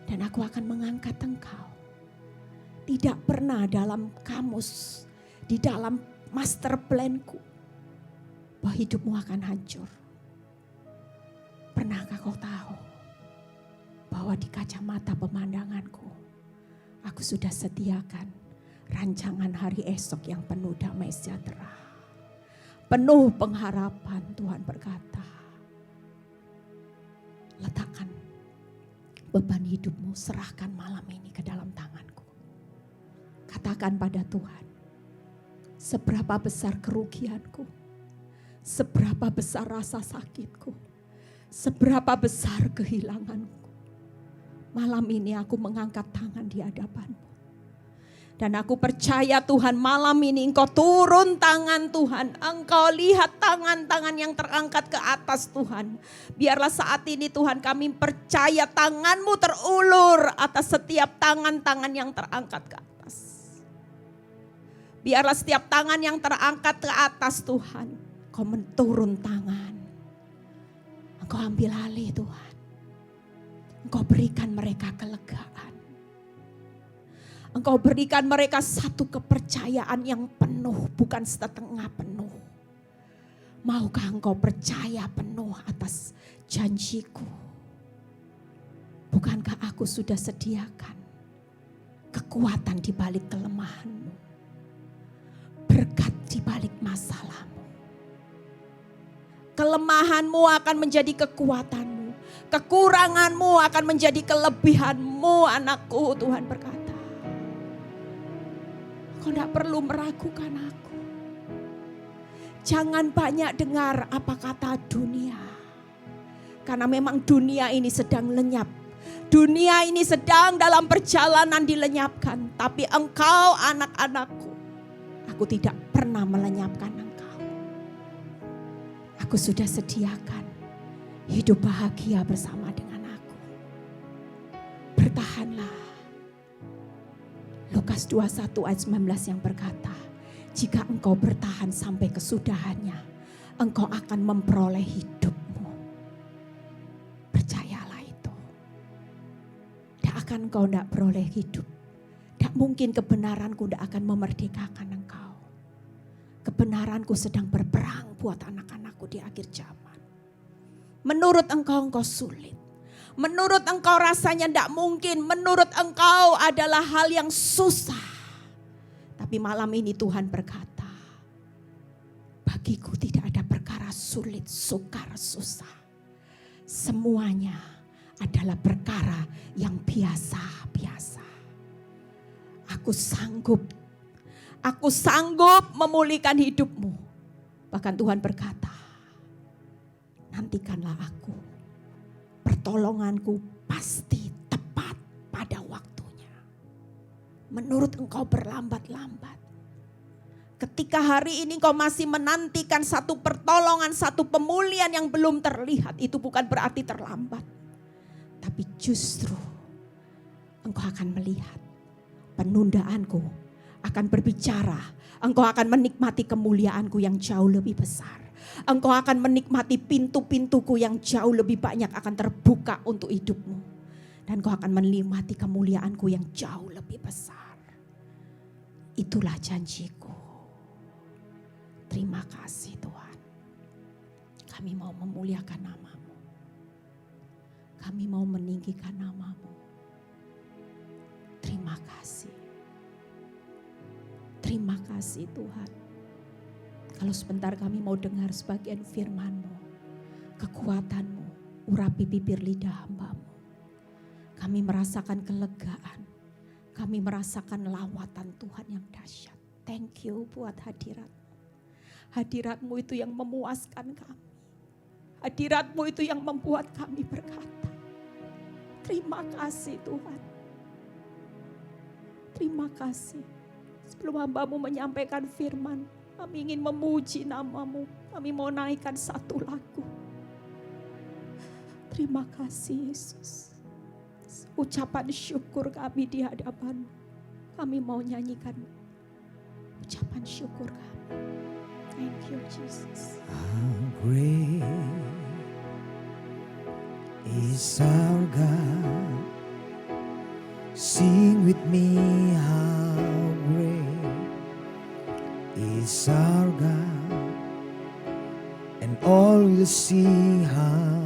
dan aku akan mengangkat engkau. Tidak pernah dalam kamus, di dalam master planku, bahwa hidupmu akan hancur. Pernahkah kau tahu bahwa di kacamata pemandanganku, aku sudah sediakan rancangan hari esok yang penuh damai sejahtera, penuh pengharapan. Tuhan berkata, letakkan beban hidupmu, serahkan malam ini ke dalam tanganku. Katakan pada Tuhan, seberapa besar kerugianku, seberapa besar rasa sakitku, seberapa besar kehilanganku. Malam ini aku mengangkat tangan di hadapanmu. Dan aku percaya Tuhan, malam ini engkau turun tangan Tuhan. Engkau lihat tangan-tangan yang terangkat ke atas Tuhan. Biarlah saat ini Tuhan kami percaya tanganmu terulur atas setiap tangan-tangan yang terangkat ke atas. Biarlah setiap tangan yang terangkat ke atas Tuhan, Engkau menturun tangan. Engkau ambil alih Tuhan. Engkau berikan mereka kelegaan. Engkau berikan mereka satu kepercayaan yang penuh, bukan setengah penuh. Maukah engkau percaya penuh atas janjiku? Bukankah aku sudah sediakan kekuatan di balik kelemahanmu, berkat di balik masalahmu. Kelemahanmu akan menjadi kekuatanmu, kekuranganmu akan menjadi kelebihanmu, anakku. Tuhan berkata, kau tidak perlu meragukan aku. Jangan banyak dengar apa kata dunia. Karena memang dunia ini sedang lenyap. Dunia ini sedang dalam perjalanan dilenyapkan. Tapi engkau anak-anakku, aku tidak pernah melenyapkan engkau. Aku sudah sediakan hidup bahagia bersama dengan aku. Bertahanlah. Lukas 21 ayat 19 yang berkata, jika engkau bertahan sampai kesudahannya, engkau akan memperoleh hidupmu. Percayalah itu. Tidak akan engkau tidak beroleh hidup. Tidak mungkin kebenaranku tidak akan memerdekakan engkau. Kebenaranku sedang berperang buat anak-anakku di akhir zaman. Menurut engkau sulit. Menurut engkau rasanya tidak mungkin. Menurut engkau adalah hal yang susah. Tapi malam ini Tuhan berkata, bagiku tidak ada perkara sulit, sukar, susah. Semuanya adalah perkara yang biasa-biasa. Aku sanggup memulihkan hidupmu. Bahkan Tuhan berkata, nantikanlah aku. Pertolonganku pasti tepat pada waktunya. Menurut engkau berlambat-lambat. Ketika hari ini engkau masih menantikan satu pertolongan, satu pemulihan yang belum terlihat, itu bukan berarti terlambat. Tapi justru engkau akan melihat penundaanku akan berbicara. Engkau akan menikmati kemuliaanku yang jauh lebih besar. Engkau akan menikmati pintu-pintuku yang jauh lebih banyak akan terbuka untuk hidupmu. Dan engkau akan menikmati kemuliaanku yang jauh lebih besar. Itulah janjiku. Terima kasih Tuhan. Kami mau memuliakan nama-Mu. Kami mau meninggikan nama-Mu. Terima kasih. Terima kasih Tuhan. Kalau sebentar kami mau dengar sebagian firman-Mu, kekuatan-Mu, urapi bibir lidah hamba-Mu. Kami merasakan kelegaan, kami merasakan lawatan Tuhan yang dahsyat. Thank you buat hadirat-Mu. Hadirat-Mu itu yang memuaskan kami. Hadirat-Mu itu yang membuat kami berkata, terima kasih Tuhan. Terima kasih. Sebelum hamba-Mu menyampaikan firman, kami ingin memuji nama-Mu. Kami mau naikkan satu lagu. Terima kasih Yesus. Ucapan syukur kami di hadapan-Mu. Kami mau nyanyikan ucapan syukur kami. Thank you Jesus.
How great is our God. Sing with me, how great is our God. And all will see how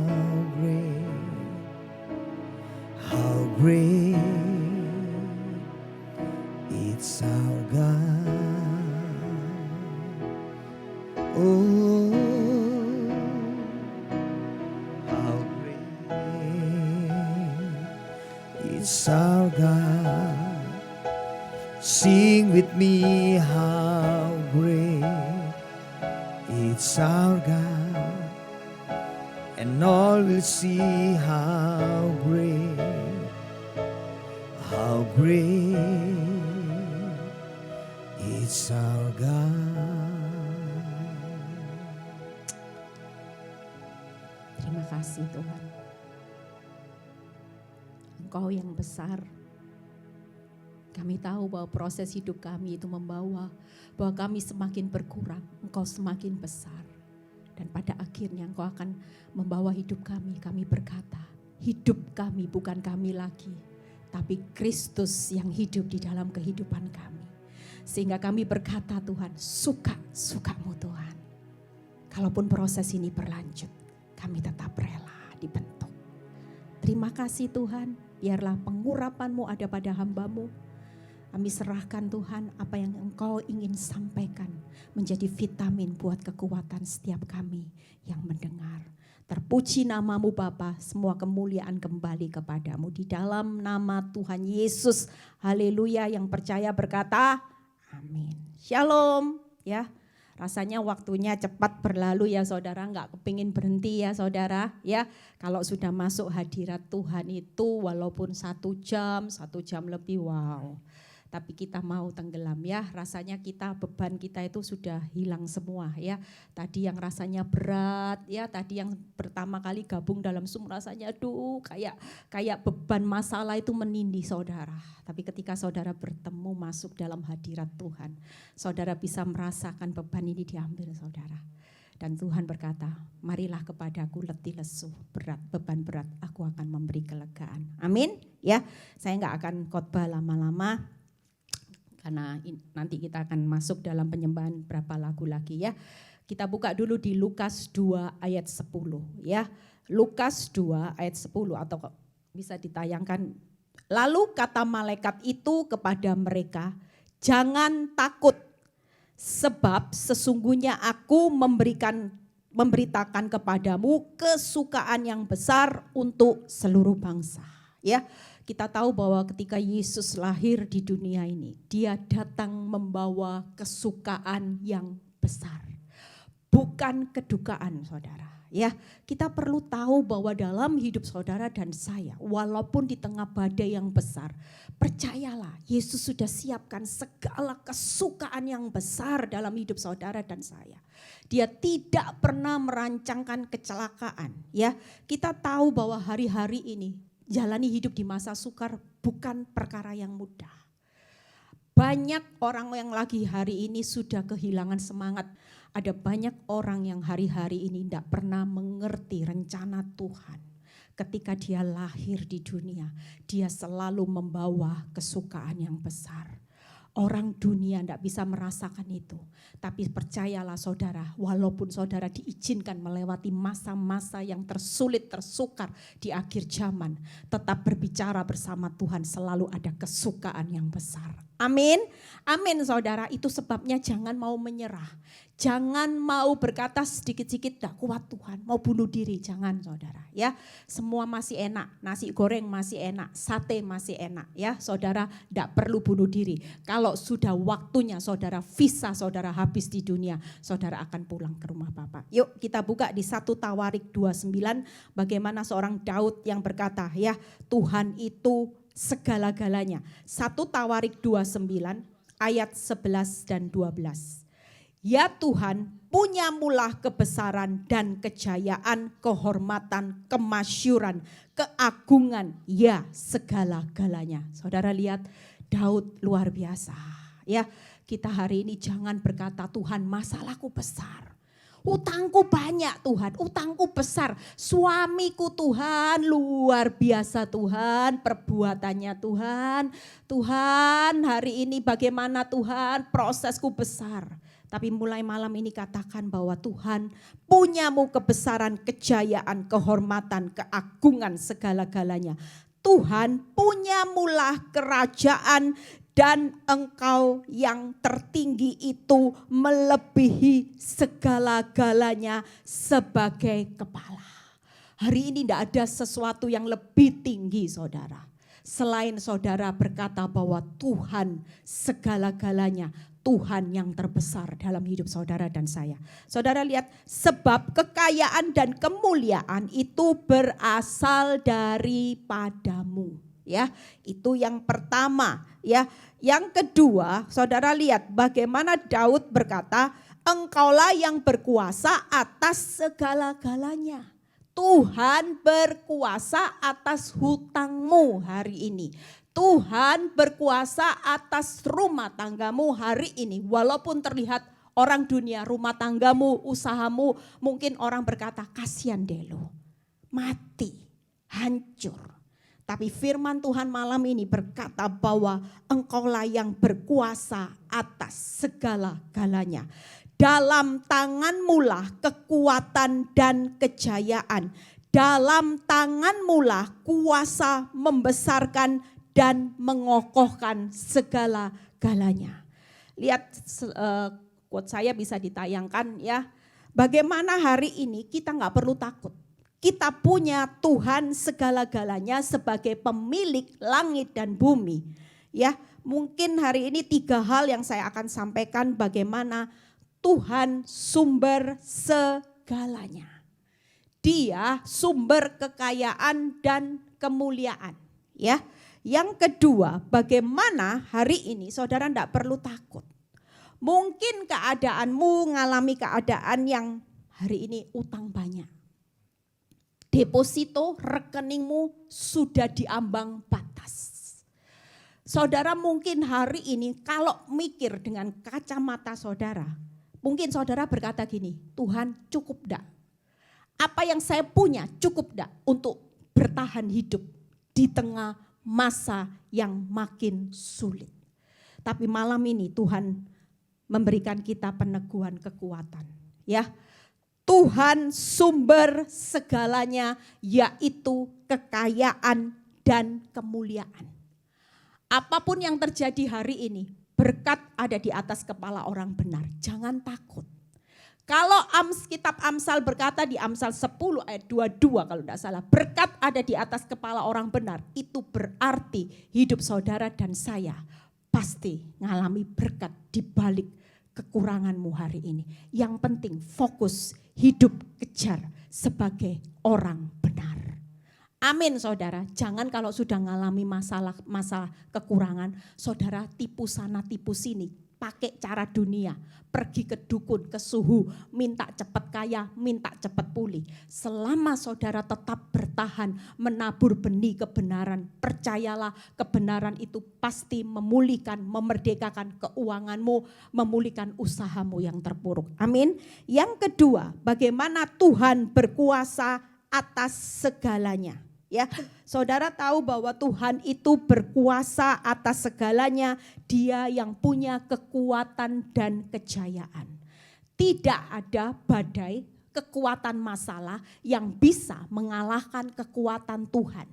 great it's our God. Oh, how great it's our God. Sing with me, how great it's our God. And all will see how great it's our God.
Terima kasih Tuhan. Engkau yang besar. Kami tahu bahwa proses hidup kami itu membawa bahwa kami semakin berkurang, Engkau semakin besar. Dan pada akhirnya Engkau akan membawa hidup kami. Kami berkata, hidup kami bukan kami lagi, tapi Kristus yang hidup di dalam kehidupan kami. Sehingga kami berkata, Tuhan, suka-Mu Tuhan. Kalaupun proses ini berlanjut, kami tetap rela dibentuk. Terima kasih Tuhan, biarlah pengurapan-Mu ada pada hamba-Mu. Kami serahkan Tuhan apa yang Engkau ingin sampaikan menjadi vitamin buat kekuatan setiap kami yang mendengar. Terpuji nama-Mu Bapa, semua kemuliaan kembali kepadamu. Di dalam nama Tuhan Yesus, haleluya, yang percaya berkata, amin. Shalom, ya. Rasanya waktunya cepat berlalu ya saudara, nggak kepingin berhenti ya saudara. Ya, kalau sudah masuk hadirat Tuhan itu walaupun 1 jam lebih, wow. Tapi kita mau tenggelam ya, rasanya beban kita itu sudah hilang semua ya. Tadi yang rasanya berat ya, tadi yang pertama kali gabung dalam Zoom rasanya aduh kayak beban masalah itu menindih saudara. Tapi ketika saudara bertemu masuk dalam hadirat Tuhan, saudara bisa merasakan beban ini diambil saudara. Dan Tuhan berkata, marilah kepadaku letih lesu, beban berat, aku akan memberi kelegaan. Amin ya, saya gak akan khotbah lama-lama. Karena nanti kita akan masuk dalam penyembahan berapa lagu lagi ya. Kita buka dulu di Lukas 2 ayat 10 ya. Lukas 2 ayat 10 atau bisa ditayangkan. Lalu kata malaikat itu kepada mereka, jangan takut sebab sesungguhnya aku memberitakan kepadamu kesukaan yang besar untuk seluruh bangsa. Ya. Kita tahu bahwa ketika Yesus lahir di dunia ini, dia datang membawa kesukaan yang besar. Bukan kedukaan saudara. Ya, kita perlu tahu bahwa dalam hidup saudara dan saya, walaupun di tengah badai yang besar, percayalah Yesus sudah siapkan segala kesukaan yang besar dalam hidup saudara dan saya. Dia tidak pernah merancangkan kecelakaan. Ya, kita tahu bahwa hari-hari ini jalani hidup di masa sukar bukan perkara yang mudah. Banyak orang yang lagi hari ini sudah kehilangan semangat. Ada banyak orang yang hari-hari ini tidak pernah mengerti rencana Tuhan. Ketika dia lahir di dunia, dia selalu membawa kesukaan yang besar. Orang dunia tidak bisa merasakan itu. Tapi percayalah saudara, walaupun saudara diizinkan melewati masa-masa yang tersulit, tersukar di akhir zaman, tetap berbicara bersama Tuhan, selalu ada kesukaan yang besar. Amin, amin saudara, itu sebabnya jangan mau menyerah. Jangan mau berkata sedikit-sedikit dah kuat Tuhan, mau bunuh diri, jangan saudara ya. Semua masih enak, nasi goreng masih enak, sate masih enak ya. Saudara tidak perlu bunuh diri. Kalau sudah waktunya saudara visa saudara habis di dunia, saudara akan pulang ke rumah Bapa. Yuk kita buka di 1 Tawarik 29, bagaimana seorang Daud yang berkata ya, Tuhan itu segala-galanya. 1 Tawarik 29 ayat 11 dan 12. Ya Tuhan, punyamulah kebesaran dan kejayaan, kehormatan, kemasyuran, keagungan, ya segala-galanya. Saudara lihat Daud luar biasa. Ya, kita hari ini jangan berkata Tuhan masalahku besar. Utangku banyak Tuhan, utangku besar. Suamiku Tuhan luar biasa Tuhan, perbuatannya Tuhan. Tuhan hari ini bagaimana Tuhan, prosesku besar. Tapi mulai malam ini katakan bahwa Tuhan punyamu kebesaran, kejayaan, kehormatan, keagungan segala-galanya. Tuhan punyamulah kerajaan dan Engkau yang tertinggi itu melebihi segala-galanya sebagai kepala. Hari ini tidak ada sesuatu yang lebih tinggi saudara. Selain saudara berkata bahwa Tuhan segala-galanya, Tuhan yang terbesar dalam hidup saudara dan saya. Saudara lihat, sebab kekayaan dan kemuliaan itu berasal daripadamu. Ya, itu yang pertama, ya. Yang kedua, saudara lihat bagaimana Daud berkata, Engkaulah yang berkuasa atas segala-galanya. Tuhan berkuasa atas hutangmu hari ini. Tuhan berkuasa atas rumah tanggamu hari ini. Walaupun terlihat orang dunia, rumah tanggamu, usahamu, mungkin orang berkata kasihan deh lo, mati, hancur. Tapi firman Tuhan malam ini berkata bahwa Engkaulah yang berkuasa atas segala-galanya. Dalam tanganmulah kekuatan dan kejayaan. Dalam tanganmulah kuasa membesarkan dan mengokohkan segala-galanya. Lihat quote saya bisa ditayangkan ya. Bagaimana hari ini kita gak perlu takut. Kita punya Tuhan segala-galanya sebagai pemilik langit dan bumi. Ya, mungkin hari ini 3 hal yang saya akan sampaikan bagaimana Tuhan sumber segalanya. Dia sumber kekayaan dan kemuliaan. Ya. Yang kedua, bagaimana hari ini saudara tidak perlu takut. Mungkin keadaanmu mengalami keadaan yang hari ini utang banyak. Deposito rekeningmu sudah diambang batas. Saudara mungkin hari ini kalau mikir dengan kacamata saudara, mungkin saudara berkata gini, Tuhan cukup dak? Apa yang saya punya cukup dak untuk bertahan hidup di tengah masa yang makin sulit. Tapi malam ini Tuhan memberikan kita peneguhan kekuatan. Ya, Tuhan sumber segalanya yaitu kekayaan dan kemuliaan. Apapun yang terjadi hari ini, berkat ada di atas kepala orang benar. Jangan takut. Kalau kitab Amsal berkata di Amsal 10 ayat 22 kalau tidak salah. Berkat ada di atas kepala orang benar. Itu berarti hidup saudara dan saya pasti ngalami berkat di balik kekuranganmu hari ini. Yang penting fokus hidup kejar sebagai orang benar. Amin saudara. Jangan kalau sudah ngalami masalah kekurangan. Saudara tipu sana tipu sini. Pakai cara dunia, pergi ke dukun, ke suhu, minta cepat kaya, minta cepat pulih. Selama saudara tetap bertahan menabur benih kebenaran, percayalah kebenaran itu pasti memulihkan, memerdekakan keuanganmu, memulihkan usahamu yang terpuruk. Amin. Yang kedua, bagaimana Tuhan berkuasa atas segalanya. Ya, saudara tahu bahwa Tuhan itu berkuasa atas segalanya. Dia yang punya kekuatan dan kejayaan. Tidak ada badai, kekuatan masalah yang bisa mengalahkan kekuatan Tuhan.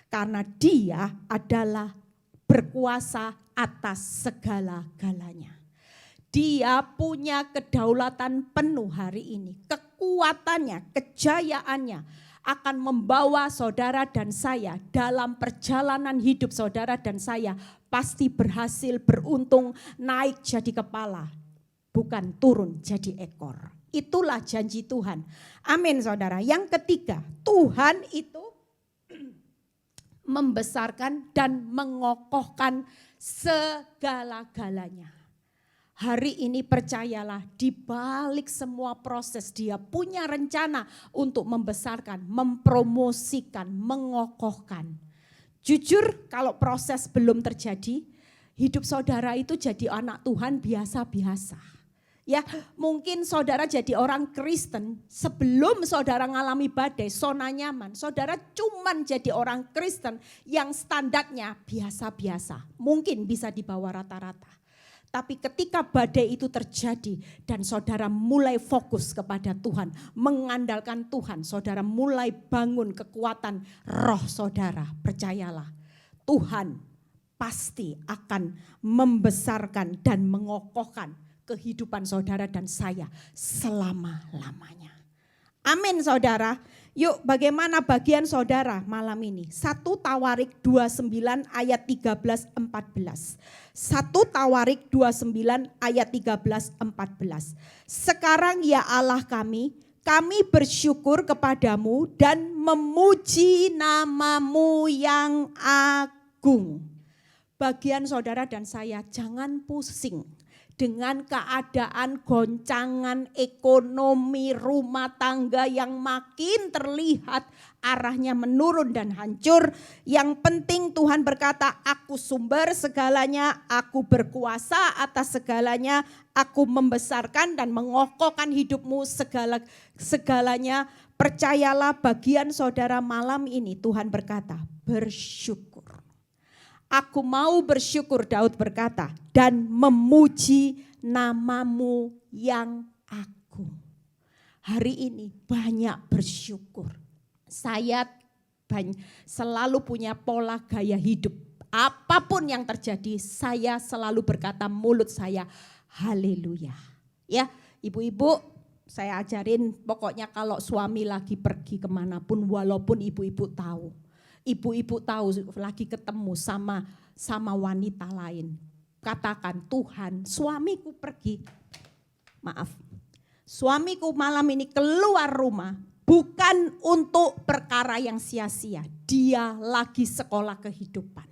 Karena Dia adalah berkuasa atas segala-galanya. Dia punya kedaulatan penuh hari ini. Kekuatannya, kejayaannya akan membawa saudara dan saya dalam perjalanan hidup saudara dan saya pasti berhasil beruntung naik jadi kepala, bukan turun jadi ekor. Itulah janji Tuhan. Amin saudara. Yang ketiga, Tuhan itu membesarkan dan mengokohkan segala-galanya. Hari ini percayalah, di balik semua proses Dia punya rencana untuk membesarkan, mempromosikan, mengokohkan. Jujur kalau proses belum terjadi, hidup saudara itu jadi anak Tuhan biasa-biasa. Ya, mungkin saudara jadi orang Kristen sebelum saudara ngalami badai, zona nyaman. Saudara cuman jadi orang Kristen yang standarnya biasa-biasa. Mungkin bisa di bawah rata-rata. Tapi ketika badai itu terjadi dan saudara mulai fokus kepada Tuhan, mengandalkan Tuhan, saudara mulai bangun kekuatan roh saudara. Percayalah, Tuhan pasti akan membesarkan dan mengokohkan kehidupan saudara dan saya selama-lamanya. Amin saudara. Yuk bagaimana bagian saudara malam ini? 1 Tawarik 29 ayat 13-14. 1 Tawarik 29 ayat 13-14. Sekarang ya Allah kami bersyukur kepadamu dan memuji namamu yang agung. Bagian saudara dan saya jangan pusing dengan keadaan goncangan ekonomi rumah tangga yang makin terlihat arahnya menurun dan hancur. Yang penting Tuhan berkata, aku sumber segalanya, aku berkuasa atas segalanya, aku membesarkan dan mengokohkan hidupmu segalanya. Percayalah bagian saudara malam ini Tuhan berkata, bersyukur. Aku mau bersyukur, Daud berkata, dan memuji namamu yang agung. Hari ini banyak bersyukur. Saya selalu punya pola gaya hidup. Apapun yang terjadi, saya selalu berkata mulut saya, haleluya. Ya, ibu-ibu saya ajarin pokoknya kalau suami lagi pergi kemanapun walaupun ibu-ibu tahu. Ibu-ibu tahu lagi ketemu sama wanita lain. Katakan, Tuhan, suamiku pergi. Maaf. Suamiku malam ini keluar rumah bukan untuk perkara yang sia-sia. Dia lagi sekolah kehidupan.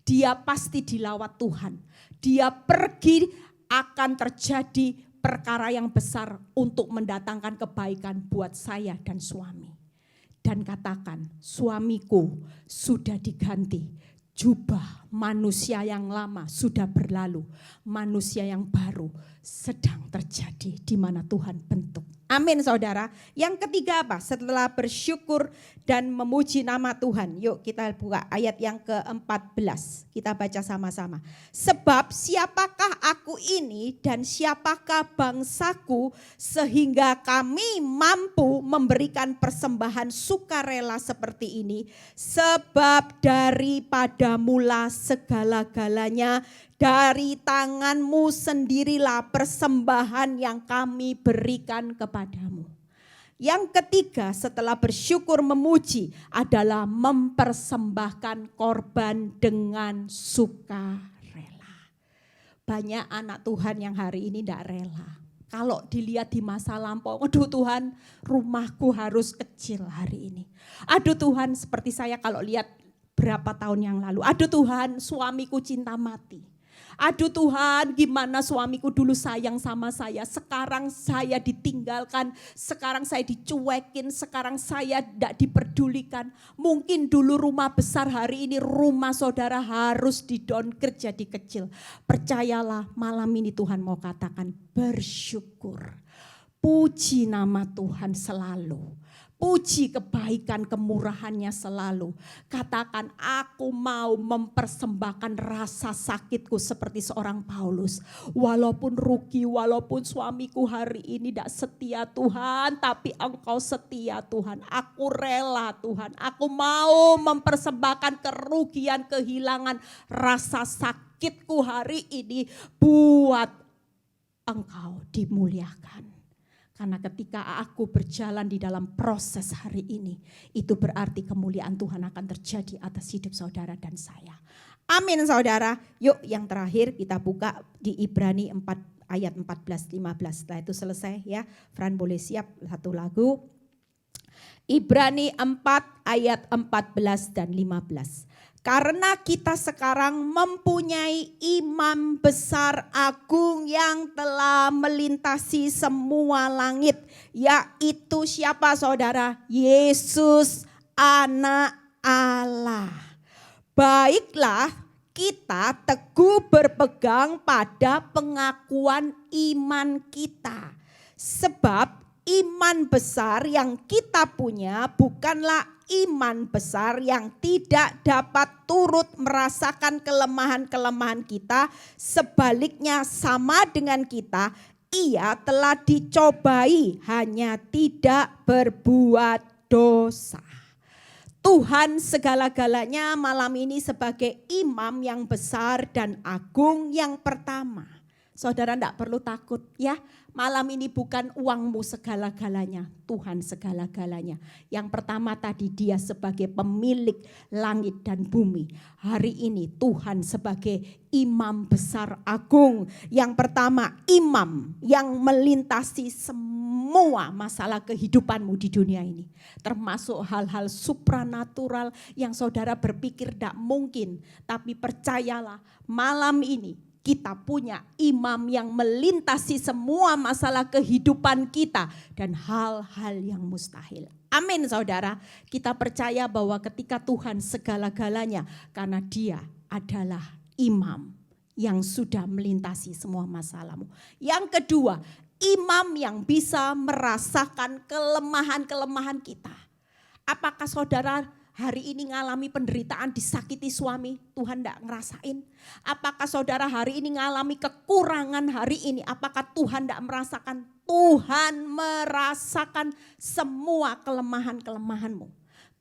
Dia pasti dilawat Tuhan. Dia pergi akan terjadi perkara yang besar untuk mendatangkan kebaikan buat saya dan suami. Dan katakan, suamiku sudah diganti, jubah manusia yang lama sudah berlalu, manusia yang baru sedang terjadi di mana Tuhan bentuk. Amin saudara. Yang ketiga apa? Setelah bersyukur dan memuji nama Tuhan. Yuk kita buka ayat yang ke-14. Kita baca sama-sama. Sebab siapakah aku ini dan siapakah bangsaku sehingga kami mampu memberikan persembahan sukarela seperti ini. Sebab daripada mula segala-galanya, dari tanganmu sendirilah persembahan yang kami berikan kepadamu. Yang ketiga setelah bersyukur memuji adalah mempersembahkan korban dengan sukarela. Banyak anak Tuhan yang hari ini tidak rela. Kalau dilihat di masa lampau, aduh Tuhan rumahku harus kecil hari ini. Aduh Tuhan seperti saya kalau lihat berapa tahun yang lalu. Aduh Tuhan suamiku cinta mati. Aduh Tuhan gimana suamiku dulu sayang sama saya, sekarang saya ditinggalkan, sekarang saya dicuekin, sekarang saya tidak diperdulikan. Mungkin dulu rumah besar, hari ini rumah saudara harus di-downgrade jadi kecil. Percayalah malam ini Tuhan mau katakan bersyukur. Puji nama Tuhan selalu. Puji kebaikan kemurahannya selalu. Katakan aku mau mempersembahkan rasa sakitku seperti seorang Paulus. Walaupun rugi, walaupun suamiku hari ini tidak setia Tuhan. Tapi Engkau setia Tuhan. Aku rela Tuhan. Aku mau mempersembahkan kerugian, kehilangan rasa sakitku hari ini. Buat Engkau dimuliakan. Karena ketika aku berjalan di dalam proses hari ini, itu berarti kemuliaan Tuhan akan terjadi atas hidup saudara dan saya. Amin saudara. Yuk yang terakhir kita buka di Ibrani 4 ayat 14-15. Setelah itu selesai ya. Fran boleh siap satu lagu. Ibrani 4 ayat 14 dan 15. Karena kita sekarang mempunyai imam besar agung yang telah melintasi semua langit. Yaitu siapa saudara? Yesus Anak Allah. Baiklah kita teguh berpegang pada pengakuan iman kita. Sebab iman besar yang kita punya bukanlah iman besar yang tidak dapat turut merasakan kelemahan-kelemahan kita. Sebaliknya sama dengan kita, ia telah dicobai hanya tidak berbuat dosa. Tuhan segala-galanya malam ini sebagai imam yang besar dan agung yang pertama. Saudara tidak perlu takut ya, malam ini bukan uangmu segala-galanya, Tuhan segala-galanya. Yang pertama tadi dia sebagai pemilik langit dan bumi. Hari ini Tuhan sebagai imam besar agung. Yang pertama imam yang melintasi semua masalah kehidupanmu di dunia ini. Termasuk hal-hal supranatural yang saudara berpikir tidak mungkin. Tapi percayalah malam ini kita punya imam yang melintasi semua masalah kehidupan kita dan hal-hal yang mustahil. Amin saudara. Kita percaya bahwa ketika Tuhan segala-galanya karena dia adalah imam yang sudah melintasi semua masalahmu. Yang kedua, imam yang bisa merasakan kelemahan-kelemahan kita. Apakah saudara hari ini ngalami penderitaan, disakiti suami, Tuhan tidak ngerasain? Apakah saudara hari ini ngalami kekurangan hari ini? Apakah Tuhan tidak merasakan? Tuhan merasakan semua kelemahan-kelemahanmu.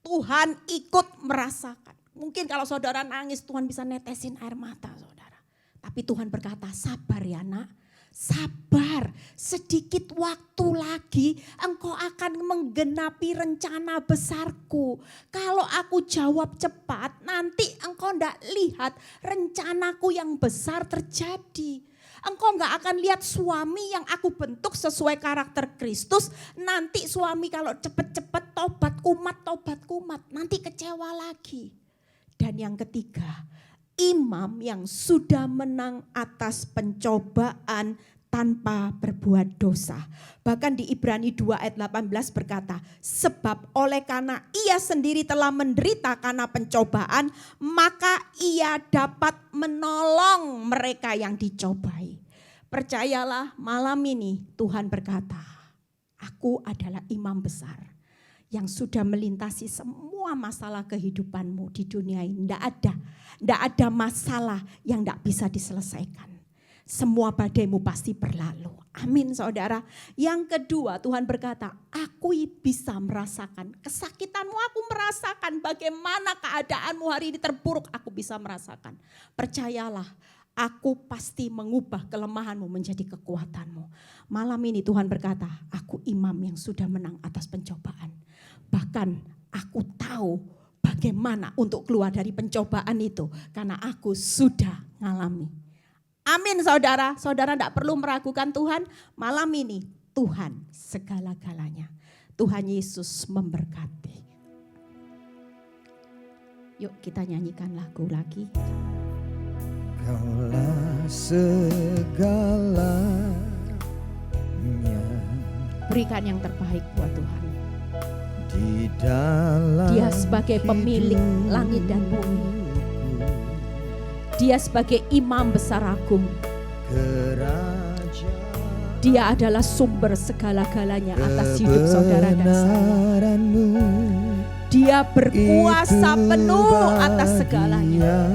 Tuhan ikut merasakan. Mungkin kalau saudara nangis Tuhan bisa netesin air mata saudara. Tapi Tuhan berkata, sabar ya nak. Sabar, sedikit waktu lagi engkau akan menggenapi rencana besarku. Kalau aku jawab cepat, nanti engkau tidak lihat rencanaku yang besar terjadi. Engkau gak akan lihat suami yang aku bentuk sesuai karakter Kristus. Nanti suami kalau cepet-cepet tobat kumat, nanti kecewa lagi. Dan yang ketiga, imam yang sudah menang atas pencobaan tanpa berbuat dosa. Bahkan di Ibrani 2 ayat 18 berkata, sebab oleh karena ia sendiri telah menderita karena pencobaan, maka ia dapat menolong mereka yang dicobai. Percayalah malam ini Tuhan berkata, aku adalah imam besar yang sudah melintasi semua masalah kehidupanmu di dunia ini. Tidak ada masalah yang tidak bisa diselesaikan. Semua badaimu pasti berlalu. Amin saudara. Yang kedua Tuhan berkata, aku bisa merasakan kesakitanmu, aku merasakan bagaimana keadaanmu hari ini terpuruk, aku bisa merasakan. Percayalah, aku pasti mengubah kelemahanmu menjadi kekuatanmu. Malam ini Tuhan berkata, aku imam yang sudah menang atas pencobaan. Bahkan aku tahu bagaimana untuk keluar dari pencobaan itu. Karena aku sudah ngalami. Amin saudara. Saudara tidak perlu meragukan Tuhan. Malam ini Tuhan segala-galanya. Tuhan Yesus memberkati. Yuk kita nyanyikan lagu lagi.
Kaulah segalanya.
Berikan yang terbaik buat Tuhan.
Di dalam
Dia sebagai pemilik langit dan bumi. Dia sebagai imam besar agung. Dia adalah sumber segala-galanya atas hidup saudara dan saya. Dia berkuasa penuh atas segalanya.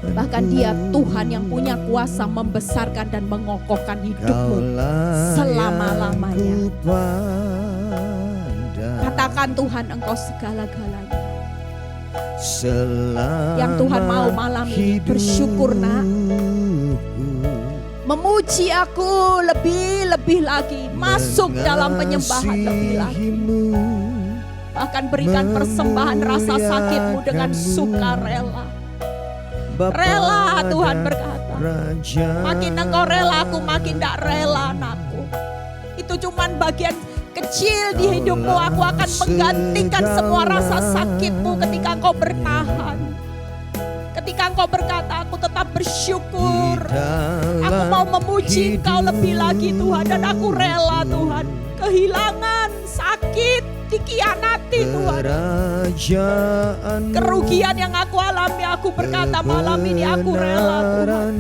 Bahkan dia Tuhan yang punya kuasa membesarkan dan mengokohkan hidupmu selama-lamanya. Katakan Tuhan engkau segala-galanya. Yang Tuhan mau malam ini bersyukur nak. Memuji aku lebih-lebih lagi. Masuk dalam penyembahan lebih lagi. Bahkan berikan persembahan rasa sakitmu dengan sukarela. Rela Tuhan berkata. Makin engkau rela aku makin tidak rela anakku. Itu cuman bagian kecil di hidupmu. Aku akan menggantikan semua rasa sakitmu ketika kau bertahan. ketika Engkau berkata, aku tetap bersyukur. Aku mau memuji Engkau lebih lagi Tuhan. Dan aku rela Tuhan, kehilangan, sakit, dikhianati Tuhan. Kerugian yang aku alami, aku berkata malam ini aku rela Tuhan.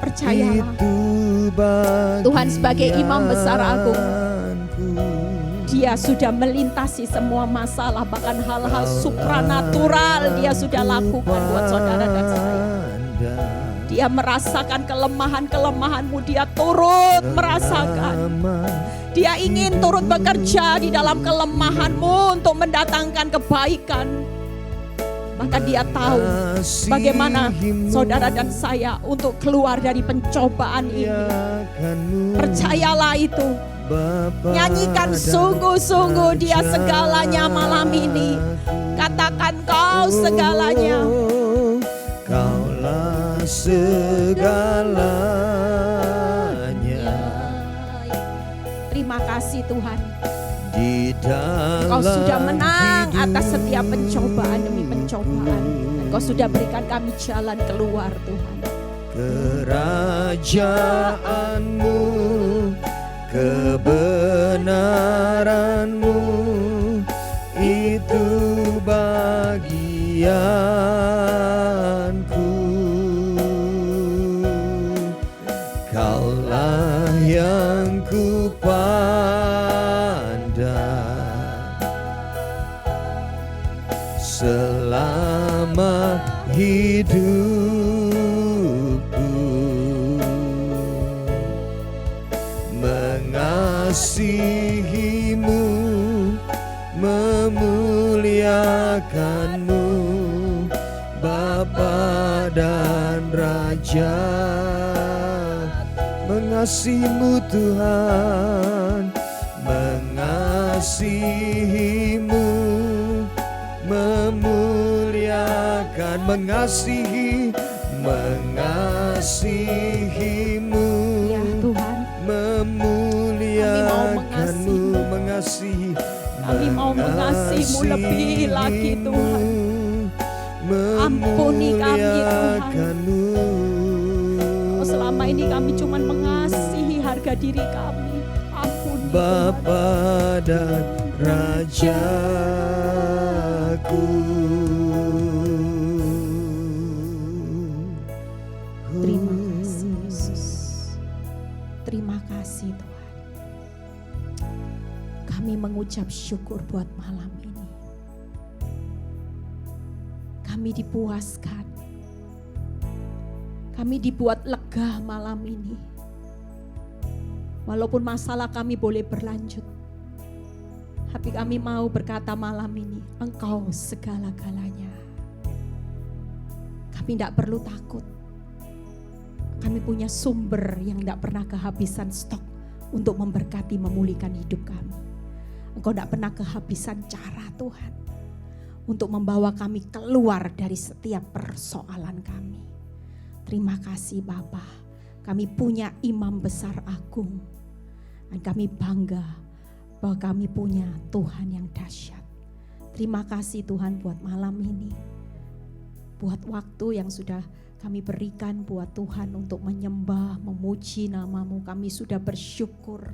Percayalah, Tuhan sebagai imam besar agung, Dia sudah melintasi semua masalah, bahkan hal-hal supranatural Dia sudah lakukan buat saudara dan saya. Dia merasakan kelemahan-kelemahanmu, Dia turut merasakan. Dia ingin turut bekerja di dalam kelemahanmu untuk mendatangkan kebaikan. Maka Dia tahu bagaimana saudara dan saya untuk keluar dari pencobaan ini. Percayalah itu. Nyanyikan sungguh-sungguh Dia segalanya malam ini. Katakan Kau segalanya.
Kaulah segalanya.
Terima kasih Tuhan.
Di
Engkau sudah menang atas setiap pencobaan demi pencobaan. Engkau sudah berikan kami jalan keluar Tuhan.
Kerajaanmu, kebenaranmu, itu bagianku. Kaulah yang ku selama hidupku, mengasihimu, memuliakanmu, Bapa dan Raja. Mengasihimu Tuhan, mengasihimu, memuliakan, mengasihimu,
Ya Tuhan,
memuliakanmu, mengasihi,
kami mau mengasihimu lebih lagi Tuhan. Ampuni kami Tuhan. Oh, selama ini kami cuma mengasihi harga diri kami. Ampuni
Bapa dan Rajaku.
Terima kasih Yesus. Terima kasih Tuhan. Kami mengucap syukur buat malam ini. Kami dipuaskan. Kami dibuat lega malam ini. Walaupun masalah kami boleh berlanjut, tapi kami mau berkata malam ini, Engkau segala-galanya. Kami tidak perlu takut. Kami punya sumber yang tidak pernah kehabisan stok untuk memberkati, memulihkan hidup kami. Engkau tidak pernah kehabisan cara Tuhan untuk membawa kami keluar dari setiap persoalan kami. Terima kasih Bapa, kami punya imam besar agung. Dan kami bangga bahwa kami punya Tuhan yang dahsyat. Terima kasih Tuhan buat malam ini. Buat waktu yang sudah kami berikan buat Tuhan untuk menyembah, memuji nama-Mu. Kami sudah bersyukur.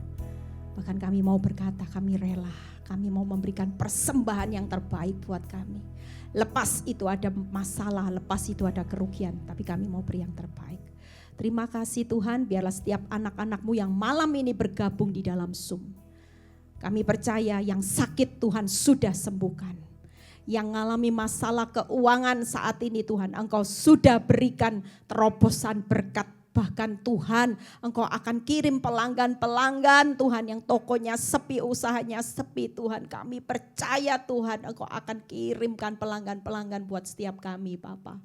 Bahkan kami mau berkata kami rela. Kami mau memberikan persembahan yang terbaik buat kami. Lepas itu ada masalah, lepas itu ada kerugian. Tapi kami mau beri yang terbaik. Terima kasih Tuhan, biarlah setiap anak-anak-Mu yang malam ini bergabung di dalam Zoom. Kami percaya yang sakit Tuhan sudah sembuhkan. Yang mengalami masalah keuangan saat ini Tuhan, Engkau sudah berikan terobosan berkat. Bahkan Tuhan, Engkau akan kirim pelanggan-pelanggan Tuhan yang tokonya sepi, usahanya sepi Tuhan. Kami percaya Tuhan, Engkau akan kirimkan pelanggan-pelanggan buat setiap kami Bapa.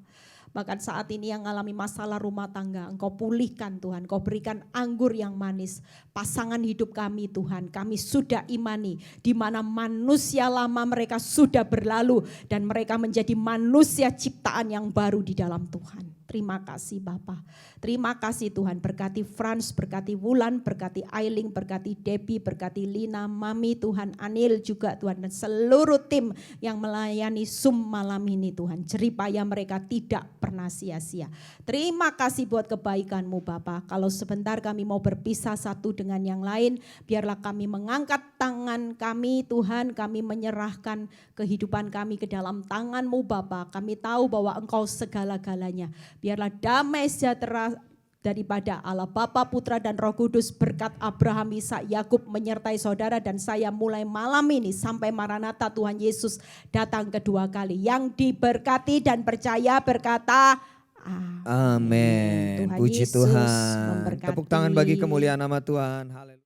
Bahkan saat ini yang mengalami masalah rumah tangga, Engkau pulihkan Tuhan. Engkau berikan anggur yang manis. Pasangan hidup kami Tuhan, kami sudah imani. Di mana manusia lama mereka sudah berlalu. Dan mereka menjadi manusia ciptaan yang baru di dalam Tuhan. Terima kasih Bapa. Terima kasih Tuhan, berkati Frans, berkati Wulan, berkati Ailing, berkati Debbie, berkati Lina, Mami Tuhan, Anil juga Tuhan, dan seluruh tim yang melayani Zoom malam ini Tuhan. Jeripaya mereka tidak pernah sia-sia. Terima kasih buat kebaikan-Mu Bapa. Kalau sebentar kami mau berpisah satu dengan yang lain, biarlah kami mengangkat tangan kami Tuhan, kami menyerahkan kehidupan kami ke dalam tangan-Mu Bapa. Kami tahu bahwa Engkau segala-galanya. Biarlah damai sejahtera daripada Allah Bapa, Putra dan Roh Kudus, berkat Abraham, Ishak, Yakub menyertai saudara dan saya mulai malam ini sampai Maranatha Tuhan Yesus datang kedua kali. Yang diberkati dan percaya berkata
Amin.
Tuhan
Puji
Yesus
Tuhan.
memberkati.
Tepuk tangan bagi kemuliaan nama Tuhan. Haleluya.